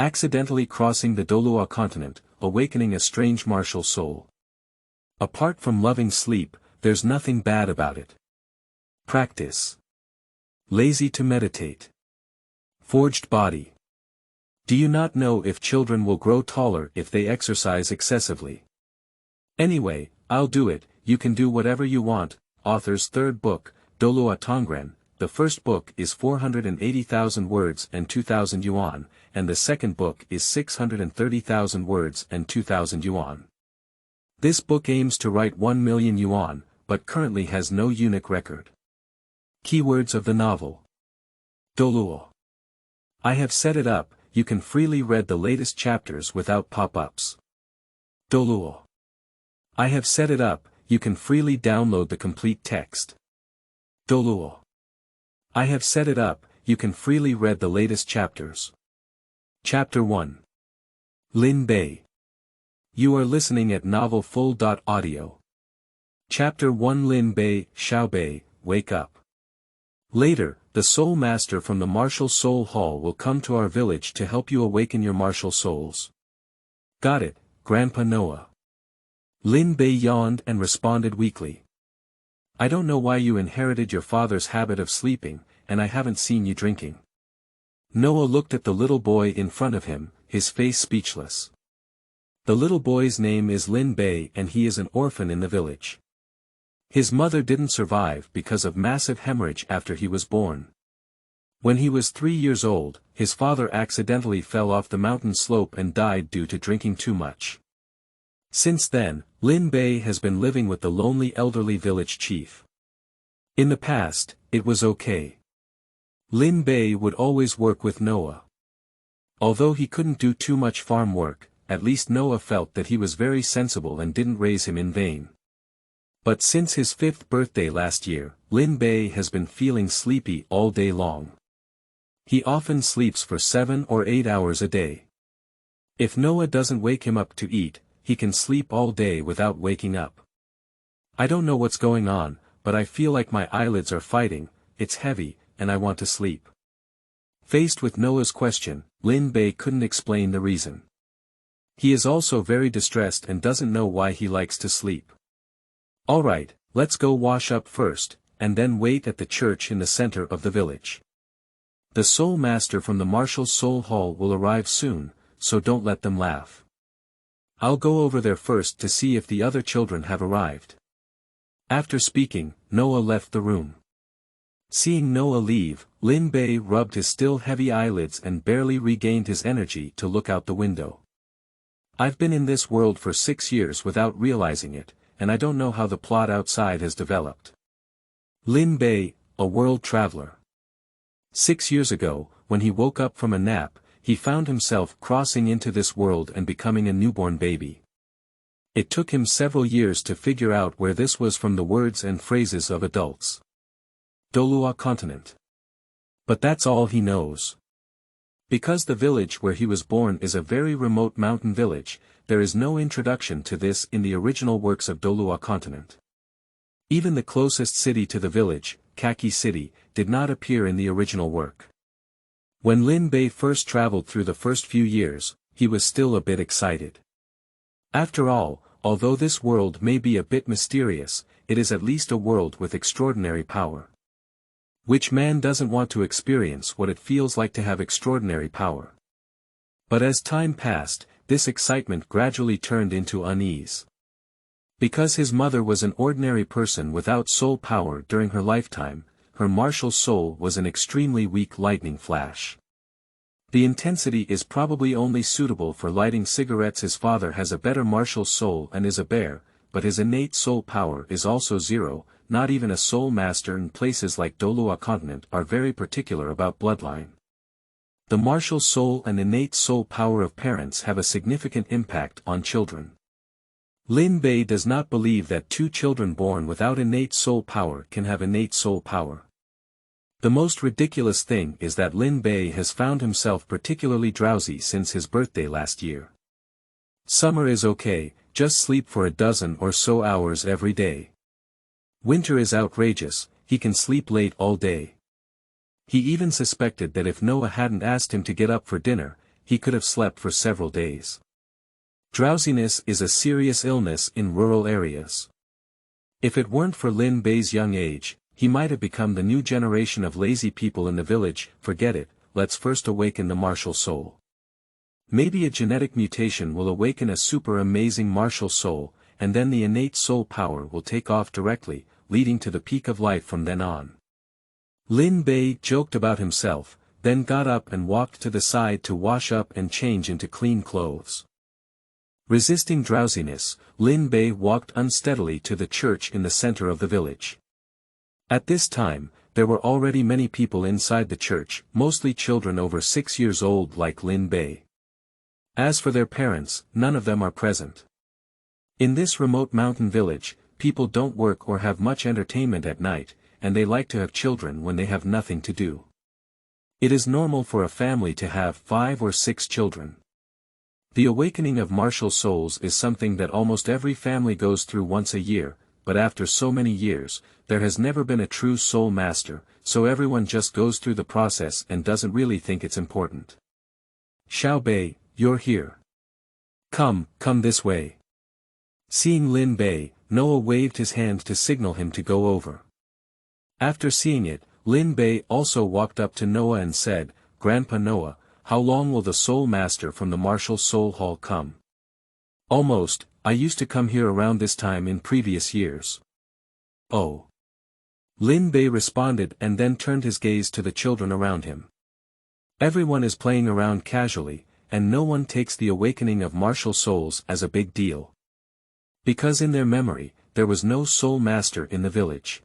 Accidentally crossing the Douluo Continent, awakening a strange martial soul. Apart from loving sleep, there's nothing bad about it. Practice. Lazy to meditate. Forged body. Do you not know if children will grow taller if they exercise excessively? Anyway, I'll do it. You can do whatever you want. Author's third book, Douluo Tongren. The first book is 480,000 words and 2,000 yuan, and the second book is 630,000 words and 2,000 yuan. This book aims to write 1 million yuan, but currently has no eunuch record. Keywords of the novel. Douluo. I have set it up. You can freely read the latest chapters without pop-ups. Douluo. I have set it up. You can freely download the complete text. Douluo. I have set it up. You can freely read the latest chapters. Chapter 1. Lin Bei. You are listening at novelfull.audio. Chapter 1. Lin Bei, Xiao Bei, wake up. Later, the soul master from the martial soul hall will come to our village to help you awaken your martial souls. Got it, Grandpa Noah. Lin Bei yawned and responded weakly. I don't know why you inherited your father's habit of sleeping, and I haven't seen you drinking. Noah looked at the little boy in front of him, his face speechless. The little boy's name is Lin Bei and he is an orphan in the village. His mother didn't survive because of massive hemorrhage after he was born. When he was 3 years old, his father accidentally fell off the mountain slope and died due to drinking too much. Since then, Lin Bei has been living with the lonely elderly village chief. In the past, it was okay. Lin Bei would always work with Noah. Although he couldn't do too much farm work, at least Noah felt that he was very sensible and didn't raise him in vain. But since his 5th birthday last year, Lin Bei has been feeling sleepy all day long. He often sleeps for 7 or 8 hours a day. If Noah doesn't wake him up to eat, he can sleep all day without waking up. I don't know what's going on, but I feel like my eyelids are fighting, it's heavy, and I want to sleep. Faced with Noah's question, Lin Bei couldn't explain the reason. He is also very distressed and doesn't know why he likes to sleep. Alright, let's go wash up first, and then wait at the church in the center of the village. The soul master from the martial soul hall will arrive soon, so don't let them laugh. I'll go over there first to see if the other children have arrived. After speaking, Noah left the room. Seeing Noah leave, Lin Bei rubbed his still heavy eyelids and barely regained his energy to look out the window. I've been in this world for 6 years without realizing it, and I don't know how the plot outside has developed. Lin Bei, a world traveler. 6 years ago, when he woke up from a nap, he found himself crossing into this world and becoming a newborn baby. It took him several years to figure out where this was from the words and phrases of adults. Douluo Continent. But that's all he knows. Because the village where he was born is a very remote mountain village, there is no introduction to this in the original works of Douluo Continent. Even the closest city to the village, Kaki City, did not appear in the original work. When Lin Bei first traveled through the first few years, he was still a bit excited. After all, although this world may be a bit mysterious, it is at least a world with extraordinary power. Which man doesn't want to experience what it feels like to have extraordinary power? But as time passed, this excitement gradually turned into unease. Because his mother was an ordinary person without soul power during her lifetime, her martial soul was an extremely weak lightning flash. The intensity is probably only suitable for lighting cigarettes. His father has a better martial soul and is a bear, but his innate soul power is also zero. Not even a soul master in places like Douluo Continent are very particular about bloodline. The martial soul and innate soul power of parents have a significant impact on children. Lin Bei does not believe that 2 children born without innate soul power can have innate soul power. The most ridiculous thing is that Lin Bei has found himself particularly drowsy since his birthday last year. Summer is okay, just sleep for a dozen or so hours every day. Winter is outrageous, he can sleep late all day. He even suspected that if Noah hadn't asked him to get up for dinner, he could have slept for several days. Drowsiness is a serious illness in rural areas. If it weren't for Lin Bei's young age, he might have become the new generation of lazy people in the village. Forget it, let's first awaken the martial soul. Maybe a genetic mutation will awaken a super amazing martial soul, and then the innate soul power will take off directly, leading to the peak of life from then on. Lin Bei joked about himself, then got up and walked to the side to wash up and change into clean clothes. Resisting drowsiness, Lin Bei walked unsteadily to the church in the center of the village. At this time, there were already many people inside the church, mostly children over 6 years old like Lin Bei. As for their parents, none of them are present. In this remote mountain village, people don't work or have much entertainment at night, and they like to have children when they have nothing to do. It is normal for a family to have 5 or 6 children. The awakening of martial souls is something that almost every family goes through once a year, but after so many years, there has never been a true soul master, so everyone just goes through the process and doesn't really think it's important. Xiao Bei, you're here. Come this way. Seeing Lin Bei, Noah waved his hand to signal him to go over. After seeing it, Lin Bei also walked up to Noah and said, Grandpa Noah, how long will the soul master from the martial soul hall come? Almost, I used to come here around this time in previous years. Oh. Lin Bei responded and then turned his gaze to the children around him. Everyone is playing around casually, and no one takes the awakening of martial souls as a big deal. Because in their memory, there was no soul master in the village.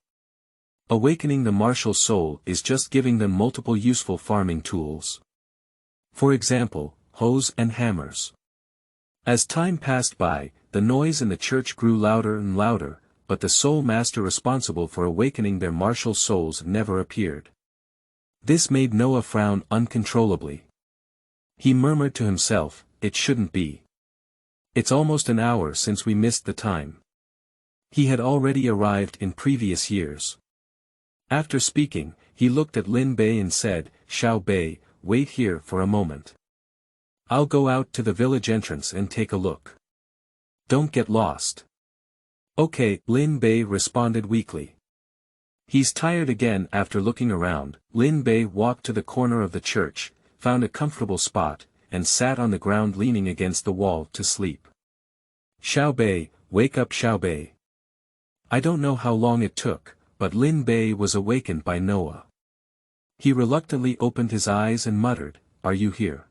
Awakening the martial soul is just giving them multiple useful farming tools. For example, hoes and hammers. As time passed by, the noise in the church grew louder and louder, but the soul master responsible for awakening their martial souls never appeared. This made Noah frown uncontrollably. He murmured to himself, it shouldn't be. It's almost an hour since we missed the time. He had already arrived in previous years. After speaking, he looked at Lin Bei and said, Xiao Bei, wait here for a moment. I'll go out to the village entrance and take a look. Don't get lost. Okay, Lin Bei responded weakly. He's tired again. After looking around, Lin Bei walked to the corner of the church, found a comfortable spot, and sat on the ground leaning against the wall to sleep. Xiao Bei, wake up Xiao Bei. I don't know how long it took, but Lin Bei was awakened by Noah. He reluctantly opened his eyes and muttered, Are you here?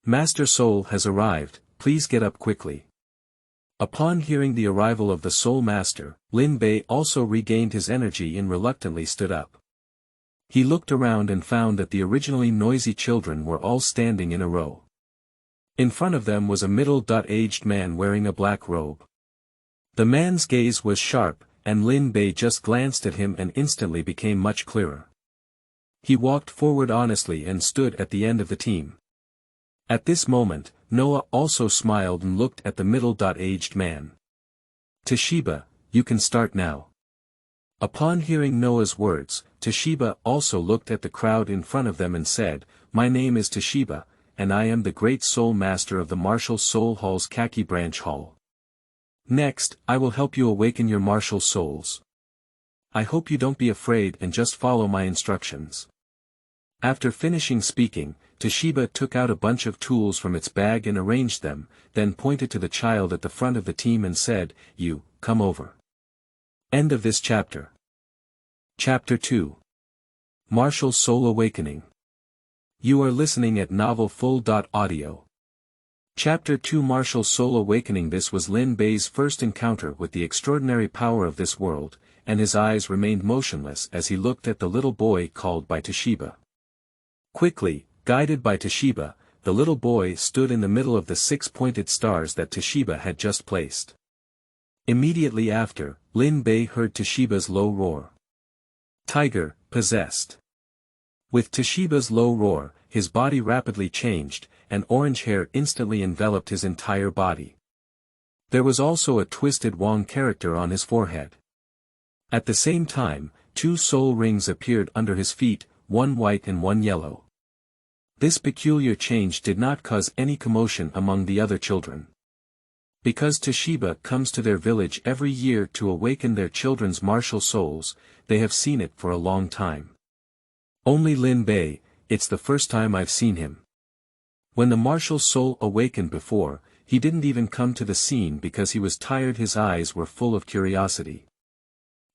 Master Soul has arrived, please get up quickly. Upon hearing the arrival of the Soul Master, Lin Bei also regained his energy and reluctantly stood up. He looked around and found that the originally noisy children were all standing in a row. In front of them was a middle-aged man wearing a black robe. The man's gaze was sharp, and Lin Bei just glanced at him and instantly became much clearer. He walked forward honestly and stood at the end of the team. At this moment, Noah also smiled and looked at the middle-aged man. Toshiba, you can start now. Upon hearing Noah's words, Toshiba also looked at the crowd in front of them and said, My name is Toshiba, and I am the great soul master of the martial soul hall's Kaki branch hall. Next, I will help you awaken your martial souls. I hope you don't be afraid and just follow my instructions. After finishing speaking, Toshiba took out a bunch of tools from its bag and arranged them, then pointed to the child at the front of the team and said, You, come over. End of this chapter. Chapter 2. Martial Soul Awakening. You are listening at novelfull.audio. Chapter 2 Martial Soul Awakening. This was Lin Bei's first encounter with the extraordinary power of this world, and his eyes remained motionless as he looked at the little boy called by Toshiba. Quickly, guided by Toshiba, the little boy stood in the middle of the 6 pointed stars that Toshiba had just placed. Immediately after, Lin Bei heard Toshiba's low roar. Tiger, possessed. With Toshiba's low roar, his body rapidly changed, and orange hair instantly enveloped his entire body. There was also a twisted Wang character on his forehead. At the same time, 2 soul rings appeared under his feet, one white and one yellow. This peculiar change did not cause any commotion among the other children. Because Toshiba comes to their village every year to awaken their children's martial souls, they have seen it for a long time. Only Lin Bei, it's the first time I've seen him. When the martial soul awakened before, he didn't even come to the scene because he was tired. His eyes were full of curiosity.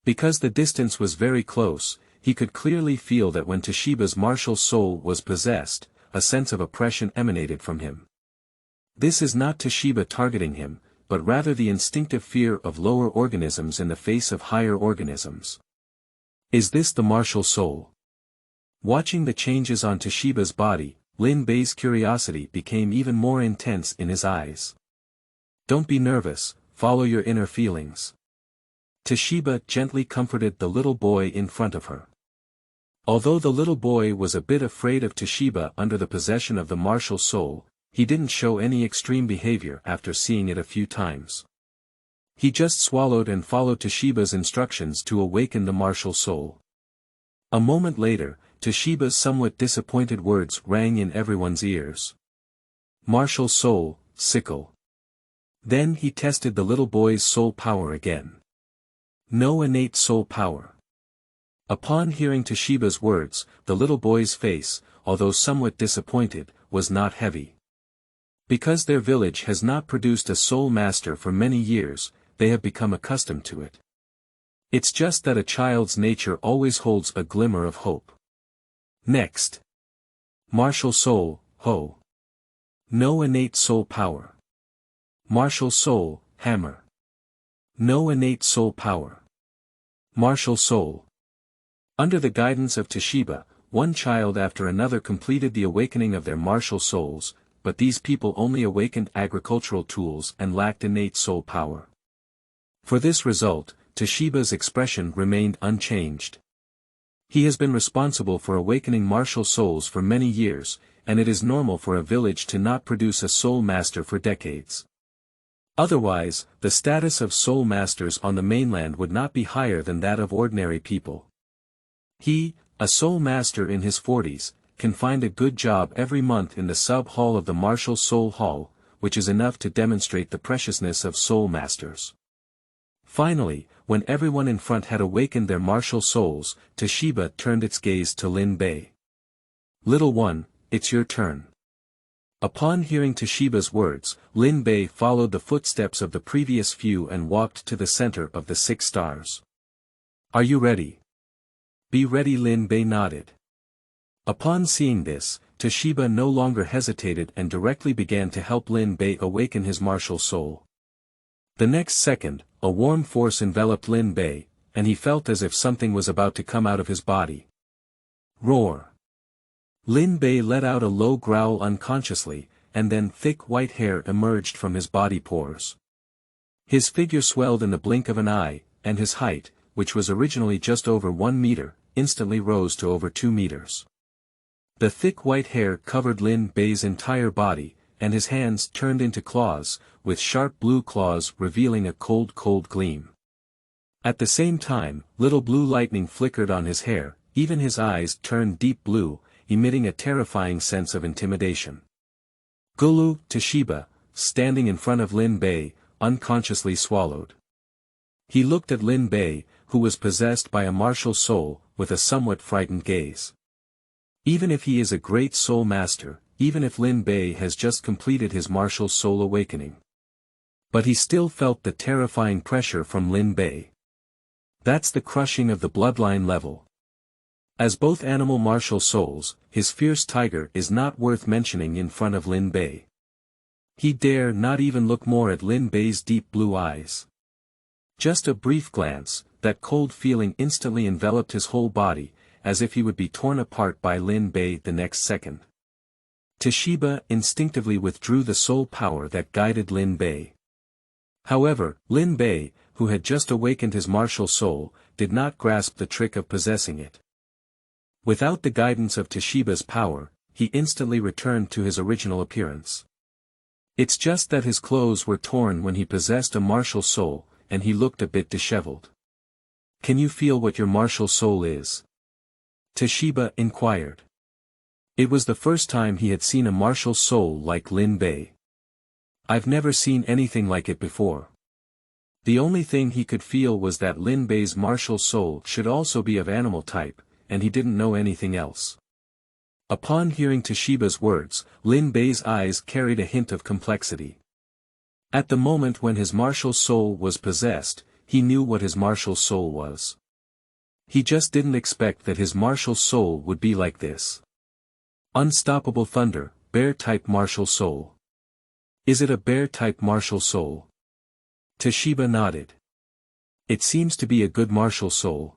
Because the distance was very close, he could clearly feel that when Toshiba's martial soul was possessed, a sense of oppression emanated from him. This is not Toshiba targeting him, but rather the instinctive fear of lower organisms in the face of higher organisms. Is this the martial soul? Watching the changes on Toshiba's body, Lin Bei's curiosity became even more intense in his eyes. Don't be nervous, follow your inner feelings. Toshiba gently comforted the little boy in front of her. Although the little boy was a bit afraid of Toshiba under the possession of the martial soul, he didn't show any extreme behavior after seeing it a few times. He just swallowed and followed Toshiba's instructions to awaken the martial soul. A moment later, Toshiba's somewhat disappointed words rang in everyone's ears. Martial soul, sickle. Then he tested the little boy's soul power again. No innate soul power. Upon hearing Toshiba's words, the little boy's face, although somewhat disappointed, was not heavy. Because their village has not produced a soul master for many years, they have become accustomed to it. It's just that a child's nature always holds a glimmer of hope. Next. Martial soul, ho. No innate soul power. Martial soul, hammer. No innate soul power. Martial soul. Under the guidance of Toshiba, one child after another completed the awakening of their martial souls, but these people only awakened agricultural tools and lacked innate soul power. For this result, Toshiba's expression remained unchanged. He has been responsible for awakening martial souls for many years, and it is normal for a village to not produce a soul master for decades. Otherwise, the status of soul masters on the mainland would not be higher than that of ordinary people. He, a soul master in his 40s, can find a good job every month in the sub-hall of the Martial Soul Hall, which is enough to demonstrate the preciousness of soul masters. Finally, when everyone in front had awakened their martial souls, Toshiba turned its gaze to Lin Bei. Little one, it's your turn. Upon hearing Toshiba's words, Lin Bei followed the footsteps of the previous few and walked to the center of the 6 stars. Are you ready? Be ready. Lin Bei nodded. Upon seeing this, Toshiba no longer hesitated and directly began to help Lin Bei awaken his martial soul. The next second, a warm force enveloped Lin Bei, and he felt as if something was about to come out of his body. Roar! Lin Bei let out a low growl unconsciously, and then thick white hair emerged from his body pores. His figure swelled in the blink of an eye, and his height, which was originally just over 1 meter, instantly rose to over 2 meters. The thick white hair covered Lin Bei's entire body, and his hands turned into claws, with sharp blue claws revealing a cold gleam. At the same time, little blue lightning flickered on his hair, even his eyes turned deep blue, emitting a terrifying sense of intimidation. Douluo Toshiba, standing in front of Lin Bei, unconsciously swallowed. He looked at Lin Bei, who was possessed by a martial soul, with a somewhat frightened gaze. Even if he is a great soul master, even if Lin Bei has just completed his martial soul awakening. But he still felt the terrifying pressure from Lin Bei. That's the crushing of the bloodline level. As both animal martial souls, his fierce tiger is not worth mentioning in front of Lin Bei. He dare not even look more at Lin Bei's deep blue eyes. Just a brief glance, that cold feeling instantly enveloped his whole body, as if he would be torn apart by Lin Bei the next second. Toshiba instinctively withdrew the soul power that guided Lin Bei. However, Lin Bei, who had just awakened his martial soul, did not grasp the trick of possessing it. Without the guidance of Toshiba's power, he instantly returned to his original appearance. It's just that his clothes were torn when he possessed a martial soul, and he looked a bit disheveled. Can you feel what your martial soul is? Toshiba inquired. It was the first time he had seen a martial soul like Lin Bei. I've never seen anything like it before. The only thing he could feel was that Lin Bei's martial soul should also be of animal type, and he didn't know anything else. Upon hearing Toshiba's words, Lin Bei's eyes carried a hint of complexity. At the moment when his martial soul was possessed, he knew what his martial soul was. He just didn't expect that his martial soul would be like this. Unstoppable thunder, bear-type martial soul. Is it a bear-type martial soul? Toshiba nodded. It seems to be a good martial soul.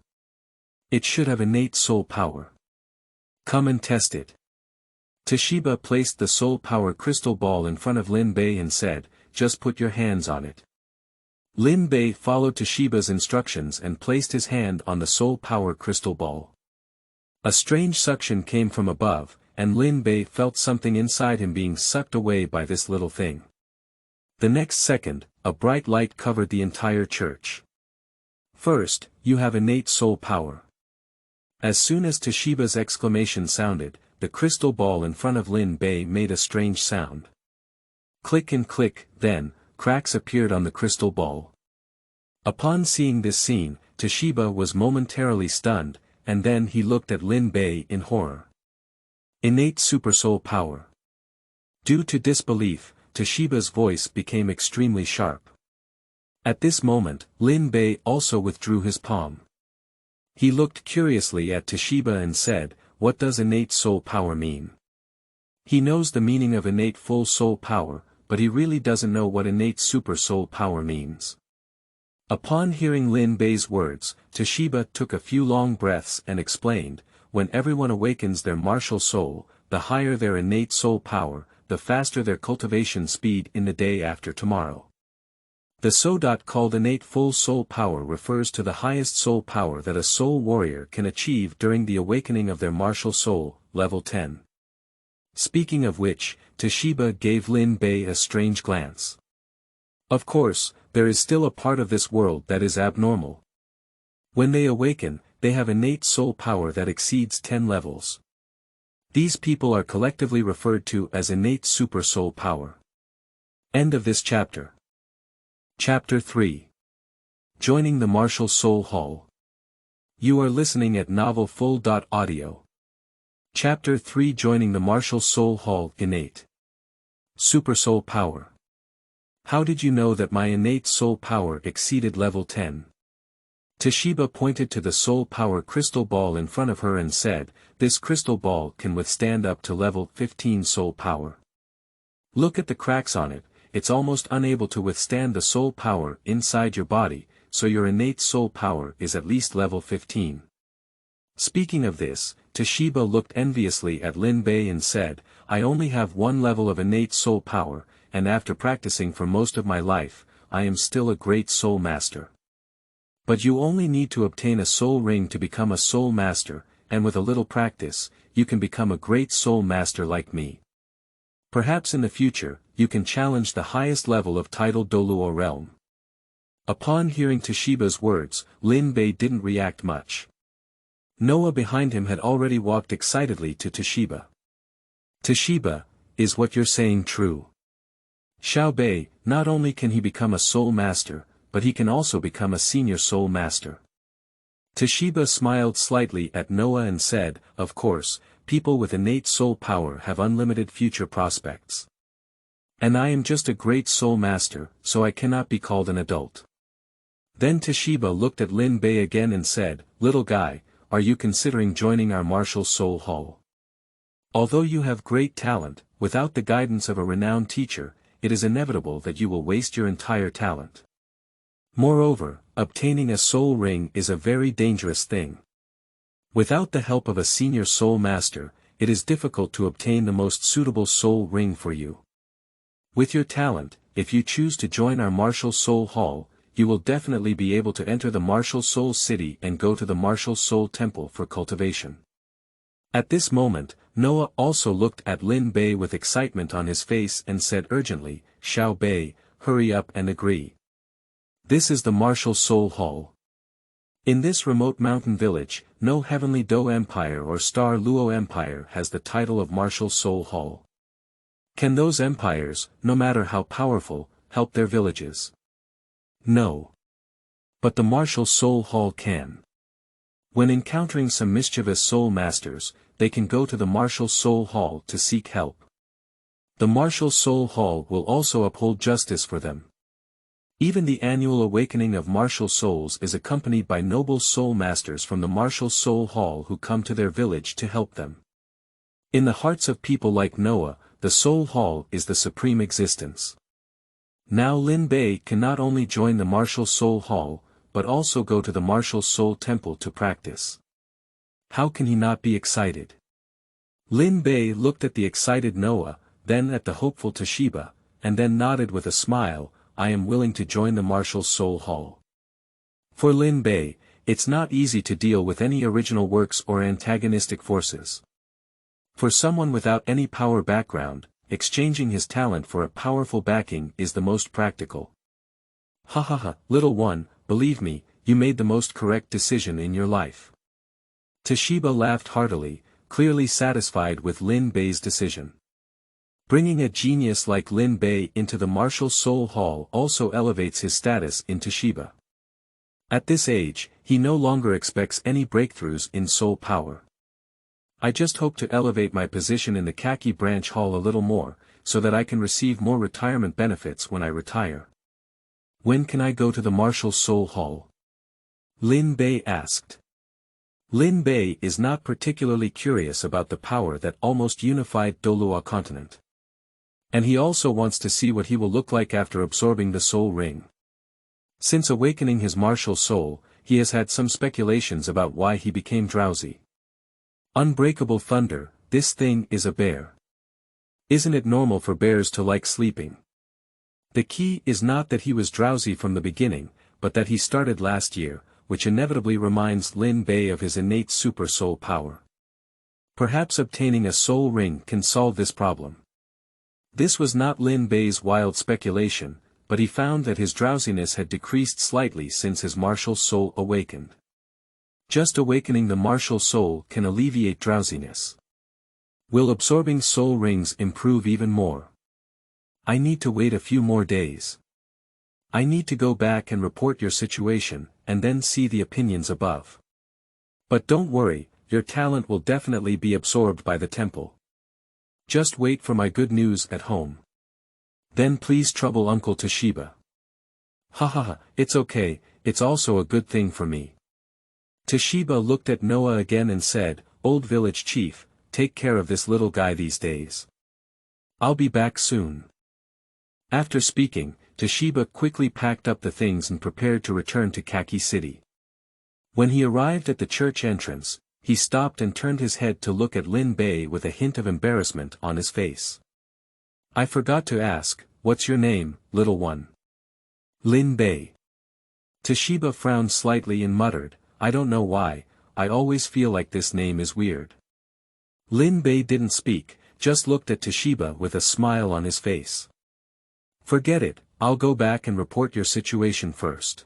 It should have innate soul power. Come and test it. Toshiba placed the soul power crystal ball in front of Lin Bei and said, just put your hands on it. Lin Bei followed Toshiba's instructions and placed his hand on the soul power crystal ball. A strange suction came from above, and Lin Bei felt something inside him being sucked away by this little thing. The next second, a bright light covered the entire church. First, you have innate soul power. As soon as Toshiba's exclamation sounded, the crystal ball in front of Lin Bei made a strange sound. Click and click, then, cracks appeared on the crystal ball. Upon seeing this scene, Toshiba was momentarily stunned, and then he looked at Lin Bei in horror. Innate super soul power. Due to disbelief, Toshiba's voice became extremely sharp. At this moment, Lin Bei also withdrew his palm. He looked curiously at Toshiba and said, what does innate soul power mean? He knows the meaning of innate full soul power, but he really doesn't know what innate super soul power means. Upon hearing Lin Bei's words, Toshiba took a few long breaths and explained, when everyone awakens their martial soul, the higher their innate soul power, the faster their cultivation speed in the day after tomorrow. The so called innate full soul power refers to the highest soul power that a soul warrior can achieve during the awakening of their martial soul, level 10. Speaking of which, Toshiba gave Lin Bei a strange glance. Of course, there is still a part of this world that is abnormal. When they awaken, they have innate soul power that exceeds 10 levels. These people are collectively referred to as innate super soul power. End of this chapter. Chapter 3. Joining the Martial Soul Hall. You are listening at novelfull.audio. Chapter 3. Joining the Martial Soul Hall. Innate super soul power. How did you know that my innate soul power exceeded level 10? Toshiba pointed to the soul power crystal ball in front of her and said, this crystal ball can withstand up to level 15 soul power. Look at the cracks on it, it's almost unable to withstand the soul power inside your body, so your innate soul power is at least level 15. Speaking of this, Toshiba looked enviously at Lin Bei and said, I only have one level of innate soul power, and after practicing for most of my life, I am still a great soul master. But you only need to obtain a soul ring to become a soul master, and with a little practice, you can become a great soul master like me. Perhaps in the future, you can challenge the highest level of title Douluo realm. Upon hearing Toshiba's words, Lin Bei didn't react much. Noah behind him had already walked excitedly to Toshiba. Toshiba, is what you're saying true? Xiao Bei, not only can he become a soul master, but he can also become a senior soul master. Toshiba smiled slightly at Noah and said, of course, people with innate soul power have unlimited future prospects. And I am just a great soul master, so I cannot be called an adult. Then Toshiba looked at Lin Bei again and said, little guy, are you considering joining our martial soul hall? Although you have great talent, without the guidance of a renowned teacher, it is inevitable that you will waste your entire talent. Moreover, obtaining a soul ring is a very dangerous thing. Without the help of a senior soul master, it is difficult to obtain the most suitable soul ring for you. With your talent, if you choose to join our martial soul hall, you will definitely be able to enter the martial soul city and go to the martial soul temple for cultivation. At this moment, Noah also looked at Lin Bei with excitement on his face and said urgently, Xiao Bei, hurry up and agree. This is the martial soul hall. In this remote mountain village, no heavenly Do Empire or Star Luo Empire has the title of Martial Soul Hall. Can those empires, no matter how powerful, help their villages? No. But the Martial Soul Hall can. When encountering some mischievous soul masters, they can go to the Martial Soul Hall to seek help. The Martial Soul Hall will also uphold justice for them. Even the annual awakening of martial souls is accompanied by noble soul masters from the Martial Soul Hall who come to their village to help them. In the hearts of people like Noah, the Soul Hall is the supreme existence. Now Lin Bei can not only join the Martial Soul Hall, but also go to the Martial Soul Temple to practice. How can he not be excited? Lin Bei looked at the excited Noah, then at the hopeful Toshiba, and then nodded with a smile. I am willing to join the Martial Soul Hall. For Lin Bei, it's not easy to deal with any original works or antagonistic forces. For someone without any power background, exchanging his talent for a powerful backing is the most practical. Ha ha ha, little one, believe me, you made the most correct decision in your life. Toshiba laughed heartily, clearly satisfied with Lin Bei's decision. Bringing a genius like Lin Bei into the Martial Soul Hall also elevates his status in Toshiba. At this age, he no longer expects any breakthroughs in soul power. I just hope to elevate my position in the Kaki branch hall a little more, so that I can receive more retirement benefits when I retire. When can I go to the Martial Soul Hall? Lin Bei asked. Lin Bei is not particularly curious about the power that almost unified Douluo Continent. And he also wants to see what he will look like after absorbing the soul ring. Since awakening his martial soul, he has had some speculations about why he became drowsy. Unbreakable thunder, this thing is a bear. Isn't it normal for bears to like sleeping? The key is not that he was drowsy from the beginning, but that he started last year, which inevitably reminds Lin Bei of his innate super soul power. Perhaps obtaining a soul ring can solve this problem. This was not Lin Bei's wild speculation, but he found that his drowsiness had decreased slightly since his martial soul awakened. Just awakening the martial soul can alleviate drowsiness. Will absorbing soul rings improve even more? I need to wait a few more days. I need to go back and report your situation, and then see the opinions above. But don't worry, your talent will definitely be absorbed by the temple. Just wait for my good news at home. Then please trouble Uncle Toshiba. Ha ha ha, it's okay, it's also a good thing for me. Toshiba looked at Noah again and said, Old village chief, take care of this little guy these days. I'll be back soon. After speaking, Toshiba quickly packed up the things and prepared to return to Kaki City. When he arrived at the church entrance, he stopped and turned his head to look at Lin Bei with a hint of embarrassment on his face. I forgot to ask, what's your name, little one? Lin Bei. Toshiba frowned slightly and muttered, I don't know why, I always feel like this name is weird. Lin Bei didn't speak, just looked at Toshiba with a smile on his face. Forget it, I'll go back and report your situation first.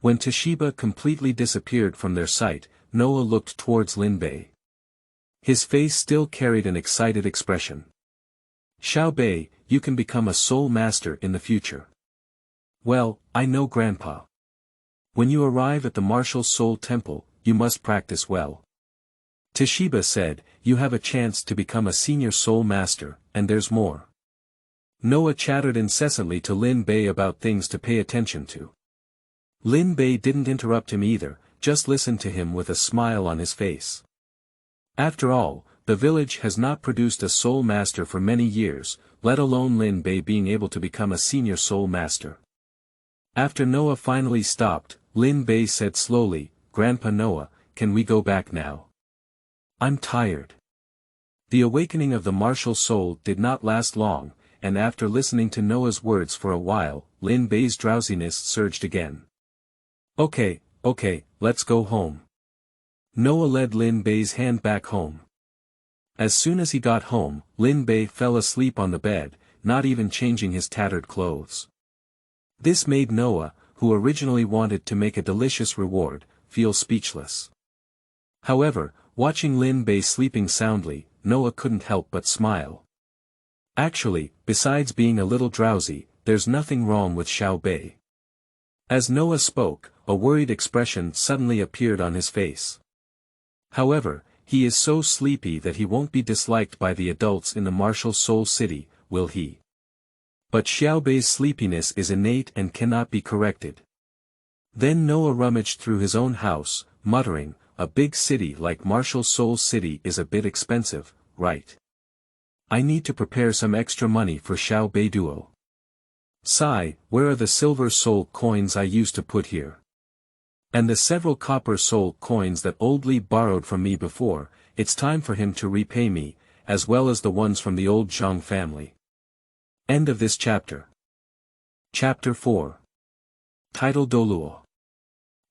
When Toshiba completely disappeared from their sight, Noah looked towards Lin Bei. His face still carried an excited expression. Xiao Bei, you can become a soul master in the future. Well, I know Grandpa. When you arrive at the Martial Soul Temple, you must practice well. Toshiba said, you have a chance to become a senior soul master, and there's more. Noah chattered incessantly to Lin Bei about things to pay attention to. Lin Bei didn't interrupt him either, just listened to him with a smile on his face. After all, the village has not produced a soul master for many years, let alone Lin Bei being able to become a senior soul master. After Noah finally stopped, Lin Bei said slowly, Grandpa Noah, can we go back now? I'm tired. The awakening of the martial soul did not last long, and after listening to Noah's words for a while, Lin Bei's drowsiness surged again. Okay, let's go home. Noah led Lin Bei's hand back home. As soon as he got home, Lin Bei fell asleep on the bed, not even changing his tattered clothes. This made Noah, who originally wanted to make a delicious reward, feel speechless. However, watching Lin Bei sleeping soundly, Noah couldn't help but smile. Actually, besides being a little drowsy, there's nothing wrong with Xiao Bei. As Noah spoke, a worried expression suddenly appeared on his face. However, he is so sleepy that he won't be disliked by the adults in the martial soul city, will he? But Xiao Bei's sleepiness is innate and cannot be corrected. Then Noah rummaged through his own house, muttering, a big city like Martial Soul City is a bit expensive, right? I need to prepare some extra money for Xiao Bei Duo. Sigh, where are the silver soul coins I used to put here? And the several copper soul coins that old Li borrowed from me before, it's time for him to repay me, as well as the ones from the old Zhang family. End of this chapter. Chapter 4. Title Douluo.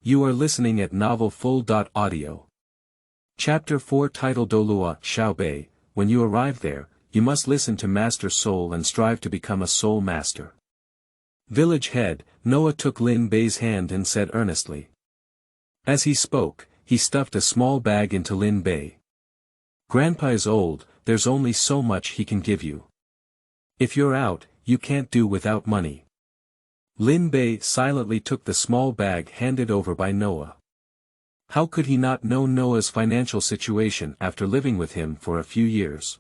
You are listening at novelfull.audio. Chapter 4 Title Douluo Xiao Bei. When you arrive there, you must listen to Master Soul and strive to become a soul master. Village head, Noah took Lin Bei's hand and said earnestly. As he spoke, he stuffed a small bag into Lin Bei. Grandpa is old, there's only so much he can give you. If you're out, you can't do without money. Lin Bei silently took the small bag handed over by Noah. How could he not know Noah's financial situation after living with him for a few years?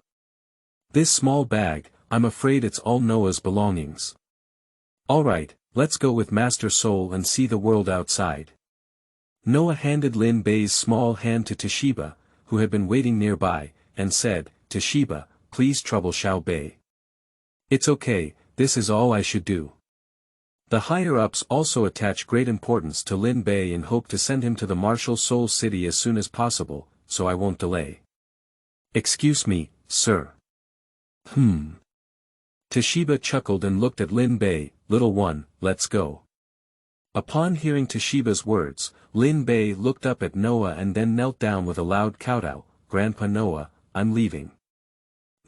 This small bag, I'm afraid it's all Noah's belongings. Alright, let's go with Master Soul and see the world outside. Noah handed Lin Bei's small hand to Toshiba, who had been waiting nearby, and said, Toshiba, please trouble Xiao Bei. It's okay, this is all I should do. The higher-ups also attach great importance to Lin Bei and hope to send him to the Martial Soul City as soon as possible, so I won't delay. Excuse me, sir. Toshiba chuckled and looked at Lin Bei, little one, let's go. Upon hearing Toshiba's words, Lin Bei looked up at Noah and then knelt down with a loud kowtow, Grandpa Noah, I'm leaving.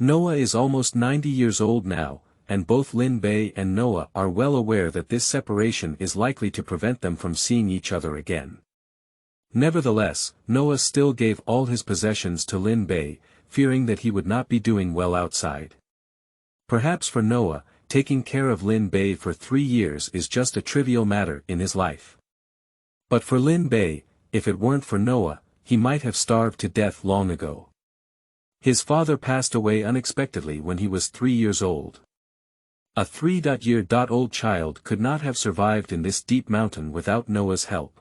Noah is almost 90 years old now, and both Lin Bei and Noah are well aware that this separation is likely to prevent them from seeing each other again. Nevertheless, Noah still gave all his possessions to Lin Bei, fearing that he would not be doing well outside. Perhaps for Noah, taking care of Lin Bei for 3 years is just a trivial matter in his life. But for Lin Bei, if it weren't for Noah, he might have starved to death long ago. His father passed away unexpectedly when he was 3 years old. A 3-year-old child could not have survived in this deep mountain without Noah's help.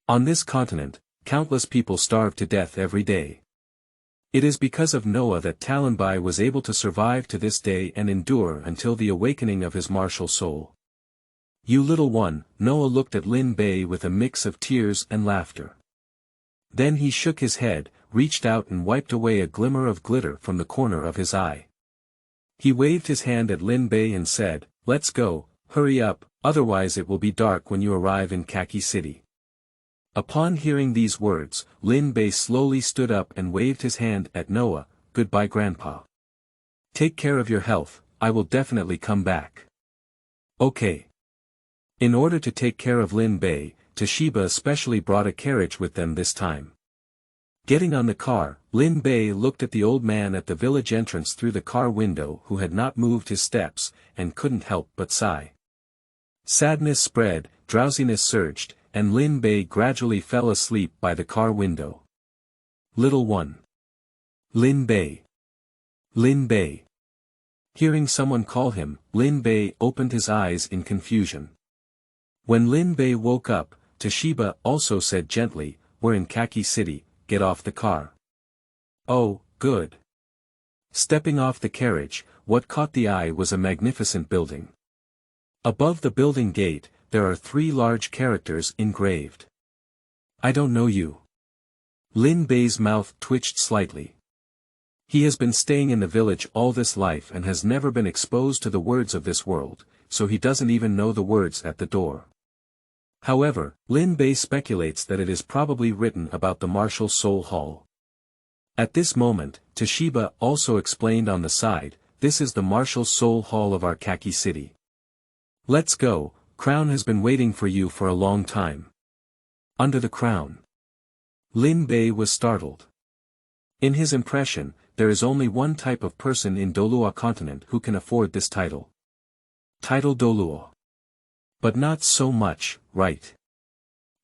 On this continent, countless people starve to death every day. It is because of Noah that Lin Bei was able to survive to this day and endure until the awakening of his martial soul. You little one, Noah looked at Lin Bei with a mix of tears and laughter. Then he shook his head, reached out and wiped away a glimmer of glitter from the corner of his eye. He waved his hand at Lin Bei and said, let's go, hurry up, otherwise it will be dark when you arrive in Khaki City. Upon hearing these words, Lin Bei slowly stood up and waved his hand at Noah, goodbye Grandpa. Take care of your health, I will definitely come back. Okay. In order to take care of Lin Bei, Toshiba especially brought a carriage with them this time. Getting on the car, Lin Bei looked at the old man at the village entrance through the car window who had not moved his steps, and couldn't help but sigh. Sadness spread, drowsiness surged, and Lin Bei gradually fell asleep by the car window. Little one. Lin Bei. Lin Bei. Hearing someone call him, Lin Bei opened his eyes in confusion. When Lin Bei woke up, Toshiba also said gently, we're in Khaki City, get off the car. Oh, good. Stepping off the carriage, what caught the eye was a magnificent building. Above the building gate, there are 3 large characters engraved. I don't know you. Lin Bei's mouth twitched slightly. He has been staying in the village all this life and has never been exposed to the words of this world, so he doesn't even know the words at the door. However, Lin Bei speculates that it is probably written about the Martial Soul Hall. At this moment, Toshiba also explained on the side, this is the Martial Soul Hall of our Khaki City. Let's go, Crown has been waiting for you for a long time. Under the crown. Lin Bei was startled. In his impression, there is only one type of person in Douluo Continent who can afford this title. Title Douluo. But not so much, right?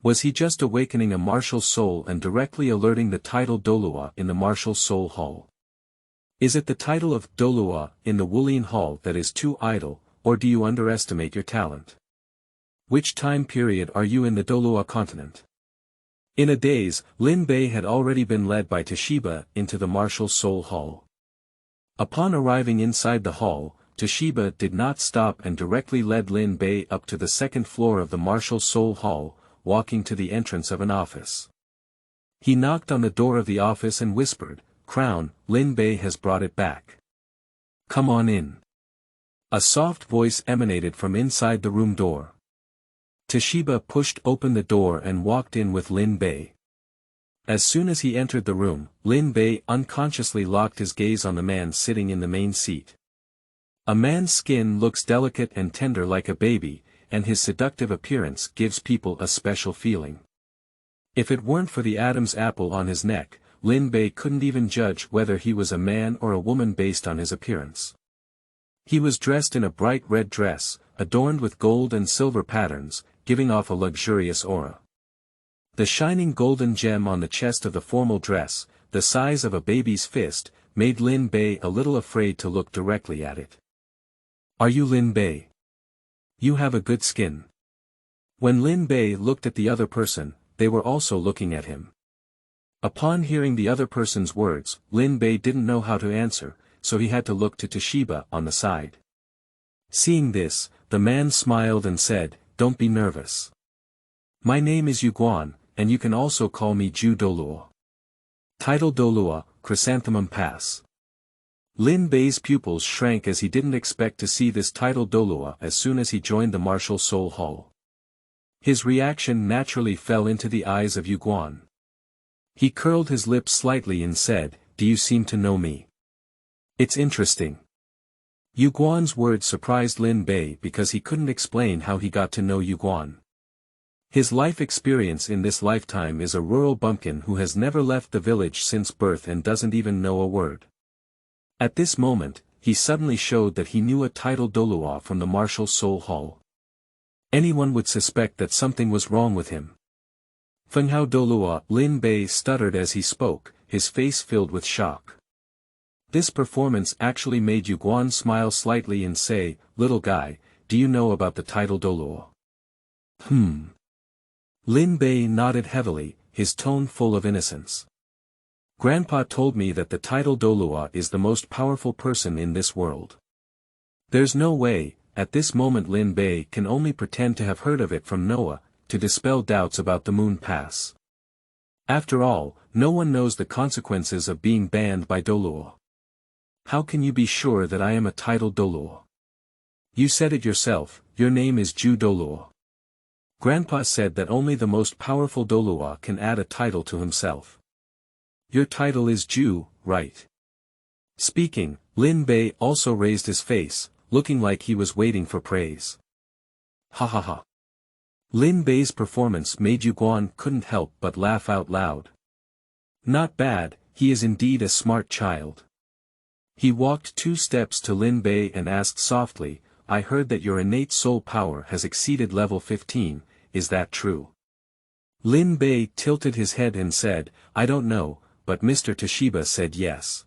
Was he just awakening a martial soul and directly alerting the title Douluo in the martial soul hall? Is it the title of Douluo in the Wulian hall that is too idle, or do you underestimate your talent? Which time period are you in the Douluo Continent? In a daze, Lin Bei had already been led by Toshiba into the martial soul hall. Upon arriving inside the hall, Toshiba did not stop and directly led Lin Bei up to the second floor of the martial soul hall, walking to the entrance of an office. He knocked on the door of the office and whispered, "Crown, Lin Bei has brought it back. Come on in." A soft voice emanated from inside the room door. Toshiba pushed open the door and walked in with Lin Bei. As soon as he entered the room, Lin Bei unconsciously locked his gaze on the man sitting in the main seat. A man's skin looks delicate and tender like a baby, and his seductive appearance gives people a special feeling. If it weren't for the Adam's apple on his neck, Lin Bei couldn't even judge whether he was a man or a woman based on his appearance. He was dressed in a bright red dress, adorned with gold and silver patterns, giving off a luxurious aura. The shining golden gem on the chest of the formal dress, the size of a baby's fist, made Lin Bei a little afraid to look directly at it. "Are you Lin Bei? You have a good skin." When Lin Bei looked at the other person, they were also looking at him. Upon hearing the other person's words, Lin Bei didn't know how to answer, so he had to look to Toshiba on the side. Seeing this, the man smiled and said, "Don't be nervous. My name is Yuan, and you can also call me Ju Douluo. Title Douluo, Chrysanthemum Pass." Lin Bei's pupils shrank as he didn't expect to see this title Douluo as soon as he joined the martial soul hall. His reaction naturally fell into the eyes of Yuan. He curled his lips slightly and said, "Do you seem to know me? It's interesting." Yuan's words surprised Lin Bei because he couldn't explain how he got to know Yuan. His life experience in this lifetime is a rural bumpkin who has never left the village since birth and doesn't even know a word. At this moment, he suddenly showed that he knew a title Douluo from the martial soul hall. Anyone would suspect that something was wrong with him. "Fenghao Douluo," Lin Bei stuttered as he spoke, his face filled with shock. This performance actually made Yuan smile slightly and say, "Little guy, do you know about the title Douluo?" Lin Bei nodded heavily, his tone full of innocence. "Grandpa told me that the title Douluo is the most powerful person in this world." There's no way, at this moment Lin Bei can only pretend to have heard of it from Noah, to dispel doubts about the Moon Pass. After all, no one knows the consequences of being banned by Douluo. "How can you be sure that I am a title Douluo? You said it yourself, your name is Ju Douluo. Grandpa said that only the most powerful Douluo can add a title to himself. Your title is Ju, right?" Speaking, Lin Bei also raised his face, looking like he was waiting for praise. Ha ha ha. Lin Bei's performance made Yuan couldn't help but laugh out loud. Not bad, he is indeed a smart child. He walked 2 steps to Lin Bei and asked softly, "I heard that your innate soul power has exceeded level 15, is that true?" Lin Bei tilted his head and said, "I don't know, but Mr. Toshiba said yes."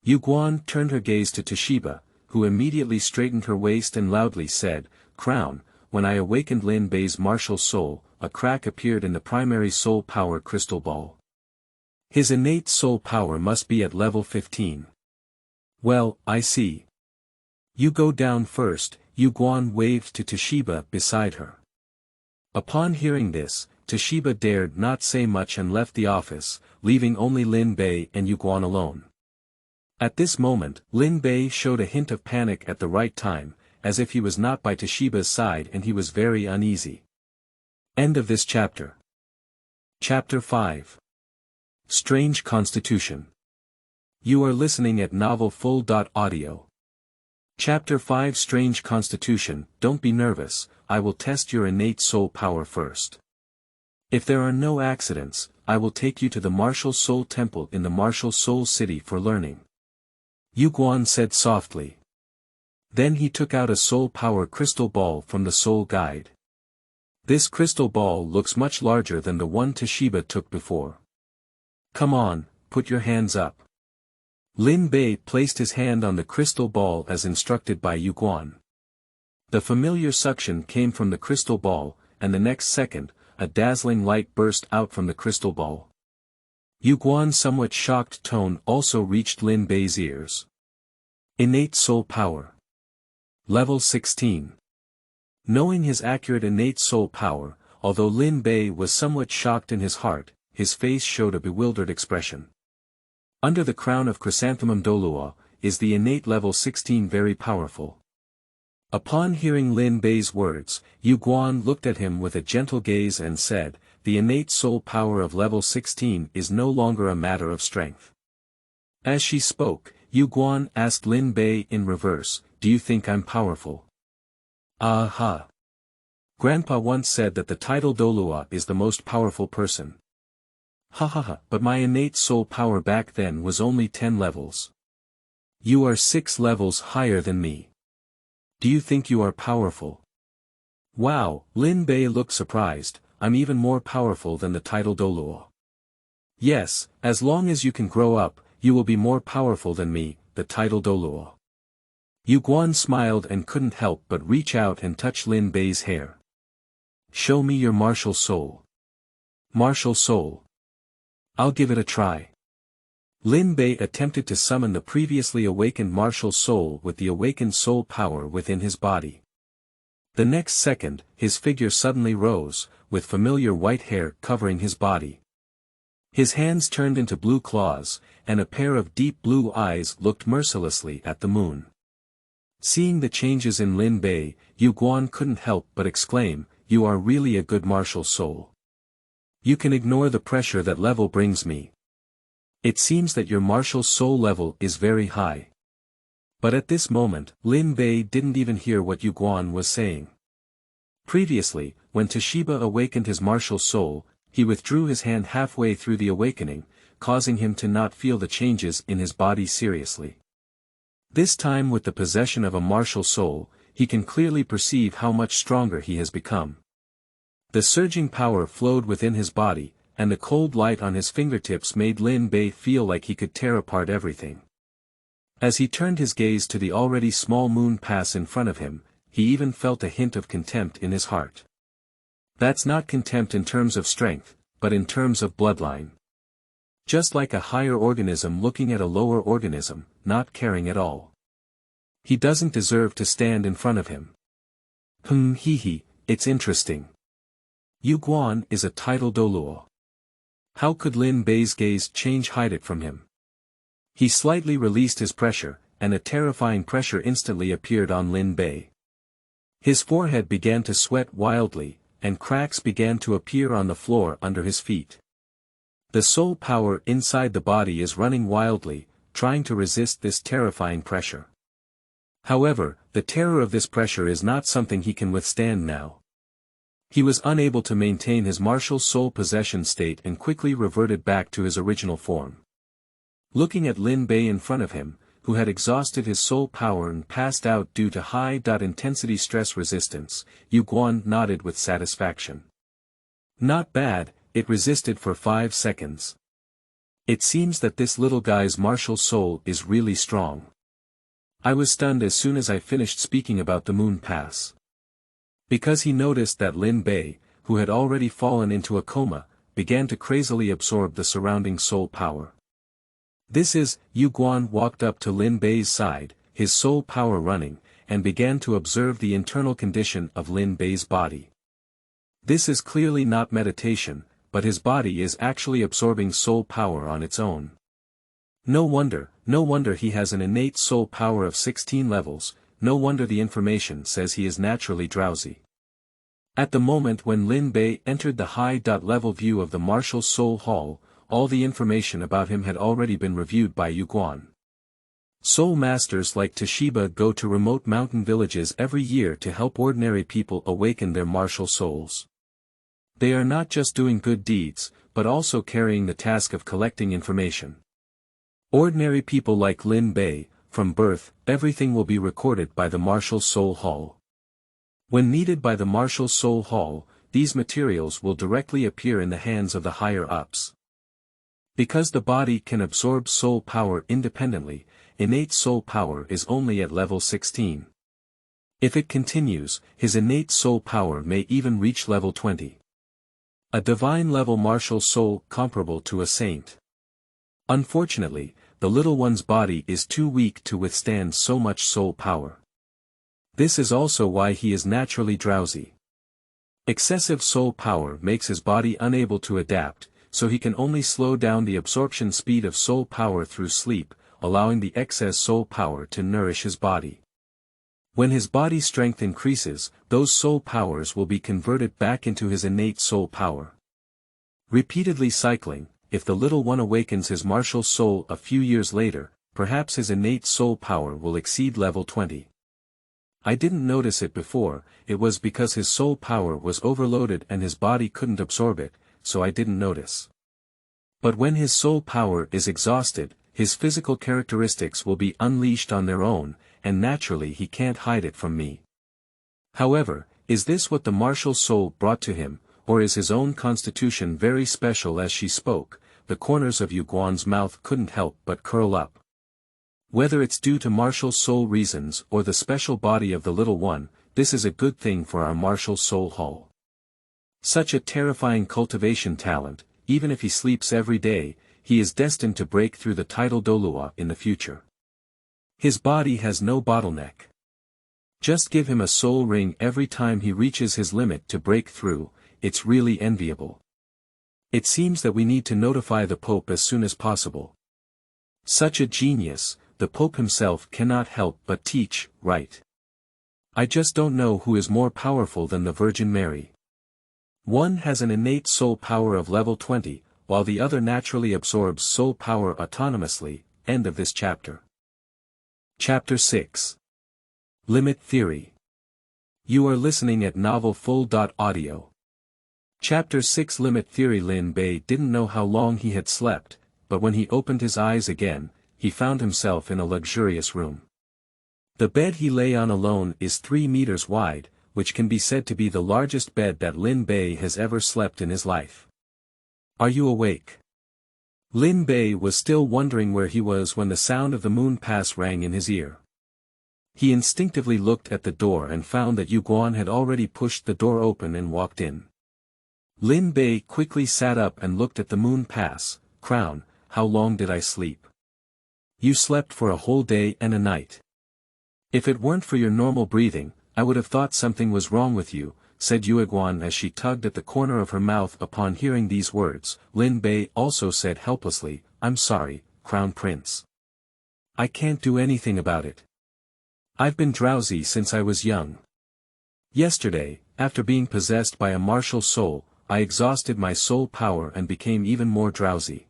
Yuan turned her gaze to Toshiba, who immediately straightened her waist and loudly said, "Crown, when I awakened Lin Bei's martial soul, a crack appeared in the primary soul power crystal ball. His innate soul power must be at level 15. Well, I see. You go down first." Yuan waved to Toshiba beside her. Upon hearing this, Toshiba dared not say much and left the office, leaving only Lin Bei and Yuan alone. At this moment, Lin Bei showed a hint of panic at the right time, as if he was not by Toshiba's side and he was very uneasy. End of this chapter. Chapter 5. Strange Constitution. You are listening at novelfull.audio. Chapter 5 Strange Constitution. Don't be nervous, I will test your innate soul power first. If there are no accidents, I will take you to the Martial Soul Temple in the Martial Soul City for learning. Yuan said softly. Then he took out a soul power crystal ball from the soul guide. This crystal ball looks much larger than the one Toshiba took before. Come on, put your hands up. Lin Bei placed his hand on the crystal ball as instructed by Yuan. The familiar suction came from the crystal ball, and the next second, a dazzling light burst out from the crystal ball. Yuan's somewhat shocked tone also reached Lin Bei's ears. Innate soul power. Level 16. Knowing his accurate innate soul power, although Lin Bei was somewhat shocked in his heart, his face showed a bewildered expression. Under the crown of Chrysanthemum Douluo, is the innate level 16 very powerful. Upon hearing Lin Bei's words, Yuan looked at him with a gentle gaze and said, the innate soul power of level 16 is no longer a matter of strength. As she spoke, Yuan asked Lin Bei in reverse, do you think I'm powerful? Aha! Grandpa once said that the title Douluo is the most powerful person. Ha ha ha, but my innate soul power back then was only 10 levels. You are 6 levels higher than me. Do you think you are powerful? Wow, Lin Bei looked surprised, I'm even more powerful than the title Douluo. Yes, as long as you can grow up, you will be more powerful than me, the title Douluo. Yuan smiled and couldn't help but reach out and touch Lin Bei's hair. Show me your martial soul. Martial soul. I'll give it a try. Lin Bei attempted to summon the previously awakened martial soul with the awakened soul power within his body. The next second, his figure suddenly rose, with familiar white hair covering his body. His hands turned into blue claws, and a pair of deep blue eyes looked mercilessly at the moon. Seeing the changes in Lin Bei, Yuan couldn't help but exclaim, you are really a good martial soul. You can ignore the pressure that level brings me. It seems that your martial soul level is very high. But at this moment, Lin Bei didn't even hear what Yuan was saying. Previously, when Toshiba awakened his martial soul, he withdrew his hand halfway through the awakening, causing him to not feel the changes in his body seriously. This time with the possession of a martial soul, he can clearly perceive how much stronger he has become. The surging power flowed within his body, and the cold light on his fingertips made Lin Bei feel like he could tear apart everything. As he turned his gaze to the already small moon pass in front of him, he even felt a hint of contempt in his heart. That's not contempt in terms of strength, but in terms of bloodline. Just like a higher organism looking at a lower organism, not caring at all. He doesn't deserve to stand in front of him. It's interesting. Yuan is a title Douluo. How could Lin Bei's gaze hide it from him? He slightly released his pressure, and a terrifying pressure instantly appeared on Lin Bei. His forehead began to sweat wildly, and cracks began to appear on the floor under his feet. The soul power inside the body is running wildly, trying to resist this terrifying pressure. However, the terror of this pressure is not something he can withstand now. He was unable to maintain his martial soul possession state and quickly reverted back to his original form. Looking at Lin Bei in front of him, who had exhausted his soul power and passed out due to high-intensity stress resistance, Yuan nodded with satisfaction. Not bad, it resisted for 5 seconds. It seems that this little guy's martial soul is really strong. I was stunned as soon as I finished speaking about the moon pass. Because he noticed that Lin Bei, who had already fallen into a coma, began to crazily absorb the surrounding soul power. Yuan walked up to Lin Bei's side, his soul power running, and began to observe the internal condition of Lin Bei's body. This is clearly not meditation, but his body is actually absorbing soul power on its own. No wonder he has an innate soul power of 16 levels, no wonder the information says he is naturally drowsy. At the moment when Lin Bei entered the high-level view of the martial soul hall, all the information about him had already been reviewed by Yuan. Soul masters like Toshiba go to remote mountain villages every year to help ordinary people awaken their martial souls. They are not just doing good deeds, but also carrying the task of collecting information. Ordinary people like Lin Bei, from birth, everything will be recorded by the Martial Soul Hall. When needed by the Martial Soul Hall, these materials will directly appear in the hands of the higher-ups. Because the body can absorb soul power independently, innate soul power is only at level 16. If it continues, his innate soul power may even reach level 20. A divine-level martial soul comparable to a saint. Unfortunately, the little one's body is too weak to withstand so much soul power. This is also why he is naturally drowsy. Excessive soul power makes his body unable to adapt, so he can only slow down the absorption speed of soul power through sleep, allowing the excess soul power to nourish his body. When his body strength increases, those soul powers will be converted back into his innate soul power. Repeatedly cycling, if the little one awakens his martial soul a few years later, perhaps his innate soul power will exceed level 20. I didn't notice it before, it was because his soul power was overloaded and his body couldn't absorb it, so I didn't notice. But when his soul power is exhausted, his physical characteristics will be unleashed on their own, and naturally he can't hide it from me. However, is this what the martial soul brought to him, or is his own constitution very special? As she spoke, the corners of Yu Guan's mouth couldn't help but curl up. Whether it's due to martial soul reasons or the special body of the little one, this is a good thing for our martial soul hall. Such a terrifying cultivation talent, even if he sleeps every day, he is destined to break through the title Douluo in the future. His body has no bottleneck. Just give him a soul ring every time he reaches his limit to break through, it's really enviable. It seems that we need to notify the Pope as soon as possible. Such a genius, the Pope himself cannot help but teach, right? I just don't know who is more powerful than the Virgin Mary. One has an innate soul power of level 20, while the other naturally absorbs soul power autonomously. End of this chapter. Chapter 6. Limit Theory. You are listening at novelfull.audio. Chapter 6 Limit Theory. Lin Bei didn't know how long he had slept, but when he opened his eyes again, he found himself in a luxurious room. The bed he lay on alone is 3 meters wide, which can be said to be the largest bed that Lin Bei has ever slept in his life. Are you awake? Lin Bei was still wondering where he was when the sound of the moon pass rang in his ear. He instinctively looked at the door and found that Yu Guan had already pushed the door open and walked in. Lin Bei quickly sat up and looked at the moon pass. Crown, how long did I sleep? You slept for a whole day and a night. If it weren't for your normal breathing, I would have thought something was wrong with you, said Yu Guan as she tugged at the corner of her mouth upon hearing these words. Lin Bei also said helplessly, I'm sorry, Crown Prince. I can't do anything about it. I've been drowsy since I was young. Yesterday, after being possessed by a martial soul, I exhausted my soul power and became even more drowsy.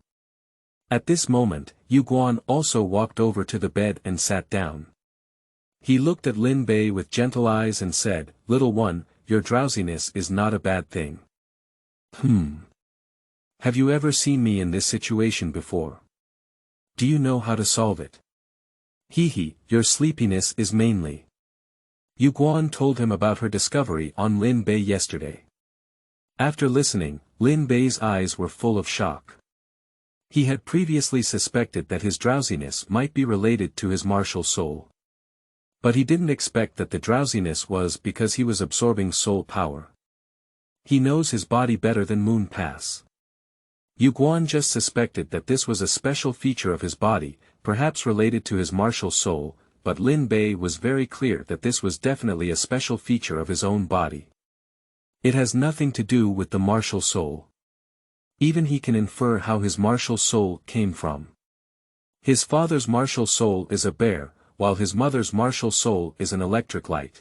At this moment, Yu Guan also walked over to the bed and sat down. He looked at Lin Bei with gentle eyes and said, Little one, your drowsiness is not a bad thing. Have you ever seen me in this situation before? Do you know how to solve it? Your sleepiness is mainly. Yu Guan told him about her discovery on Lin Bei yesterday. After listening, Lin Bei's eyes were full of shock. He had previously suspected that his drowsiness might be related to his martial soul. But he didn't expect that the drowsiness was because he was absorbing soul power. He knows his body better than Moon Pass. Yu Guan just suspected that this was a special feature of his body, perhaps related to his martial soul, but Lin Bei was very clear that this was definitely a special feature of his own body. It has nothing to do with the martial soul. Even he can infer how his martial soul came from. His father's martial soul is a bear, while his mother's martial soul is an electric light.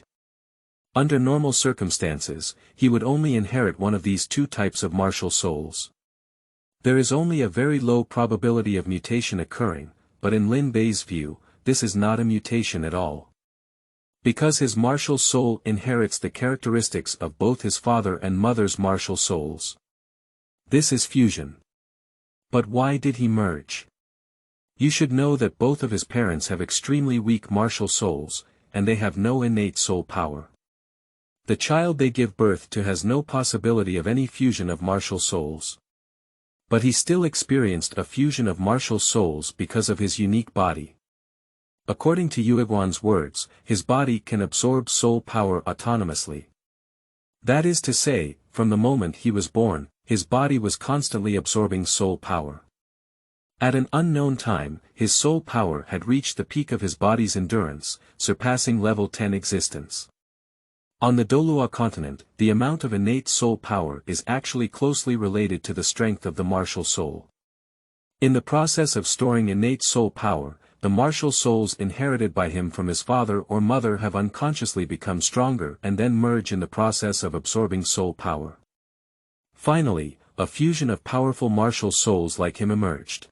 Under normal circumstances, he would only inherit one of these two types of martial souls. There is only a very low probability of mutation occurring, but in Lin Bei's view, this is not a mutation at all. Because his martial soul inherits the characteristics of both his father and mother's martial souls. This is fusion. But why did he merge? You should know that both of his parents have extremely weak martial souls, and they have no innate soul power. The child they give birth to has no possibility of any fusion of martial souls. But he still experienced a fusion of martial souls because of his unique body. According to Yuan's words, his body can absorb soul power autonomously. That is to say, from the moment he was born, his body was constantly absorbing soul power. At an unknown time, his soul power had reached the peak of his body's endurance, surpassing level 10 existence. On the Douluo Continent, the amount of innate soul power is actually closely related to the strength of the martial soul. In the process of storing innate soul power, the martial souls inherited by him from his father or mother have unconsciously become stronger and then merge in the process of absorbing soul power. Finally, a fusion of powerful martial souls like him emerged.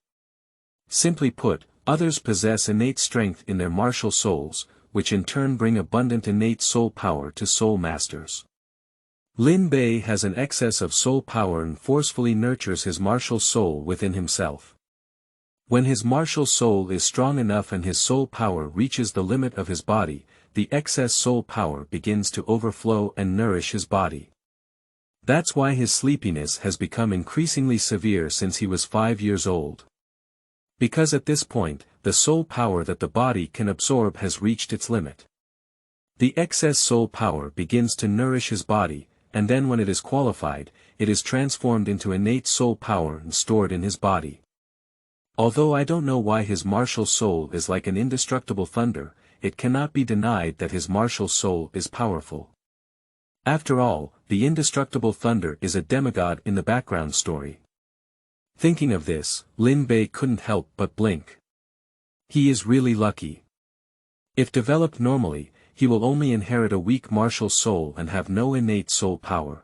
Simply put, others possess innate strength in their martial souls, which in turn bring abundant innate soul power to soul masters. Lin Bei has an excess of soul power and forcefully nurtures his martial soul within himself. When his martial soul is strong enough and his soul power reaches the limit of his body, the excess soul power begins to overflow and nourish his body. That's why his sleepiness has become increasingly severe since he was 5 years old. Because at this point, the soul power that the body can absorb has reached its limit. The excess soul power begins to nourish his body, and then when it is qualified, it is transformed into innate soul power and stored in his body. Although I don't know why his martial soul is like an indestructible thunder, it cannot be denied that his martial soul is powerful. After all, the indestructible thunder is a demigod in the background story. Thinking of this, Lin Bei couldn't help but blink. He is really lucky. If developed normally, he will only inherit a weak martial soul and have no innate soul power.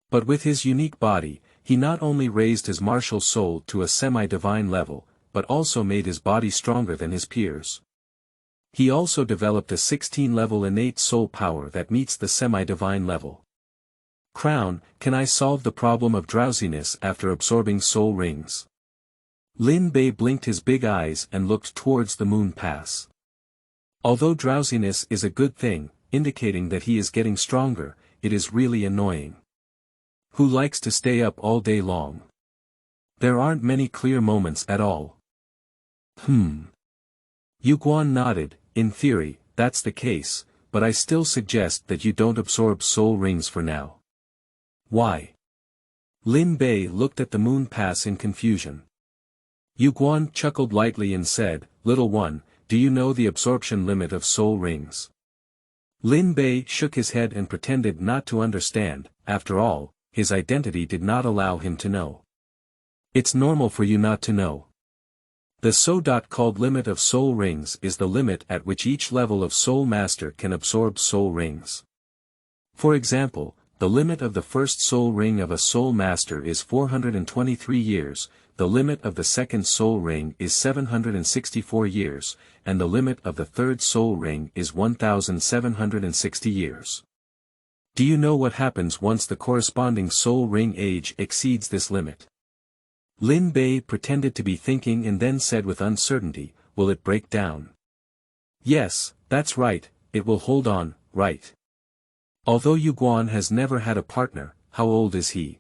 But with his unique body, he not only raised his martial soul to a semi-divine level, but also made his body stronger than his peers. He also developed a 16-level innate soul power that meets the semi-divine level. Crown, can I solve the problem of drowsiness after absorbing soul rings? Lin Bei blinked his big eyes and looked towards the moon pass. Although drowsiness is a good thing, indicating that he is getting stronger, it is really annoying. Who likes to stay up all day long? There aren't many clear moments at all. Yuan nodded. In theory, that's the case, but I still suggest that you don't absorb soul rings for now. Why? Lin Bei looked at the moon pass in confusion. Yuan chuckled lightly and said, "Little one, do you know the absorption limit of soul rings?" Lin Bei shook his head and pretended not to understand. After all, his identity did not allow him to know. It's normal for you not to know. The so-called limit of soul rings is the limit at which each level of soul master can absorb soul rings. For example, the limit of the first soul ring of a soul master is 423 years, the limit of the second soul ring is 764 years, and the limit of the third soul ring is 1760 years. Do you know what happens once the corresponding soul ring age exceeds this limit? Lin Bei pretended to be thinking and then said with uncertainty, "Will it break down?" Yes, that's right, it will hold on, right. Although Yuan has never had a partner, how old is he?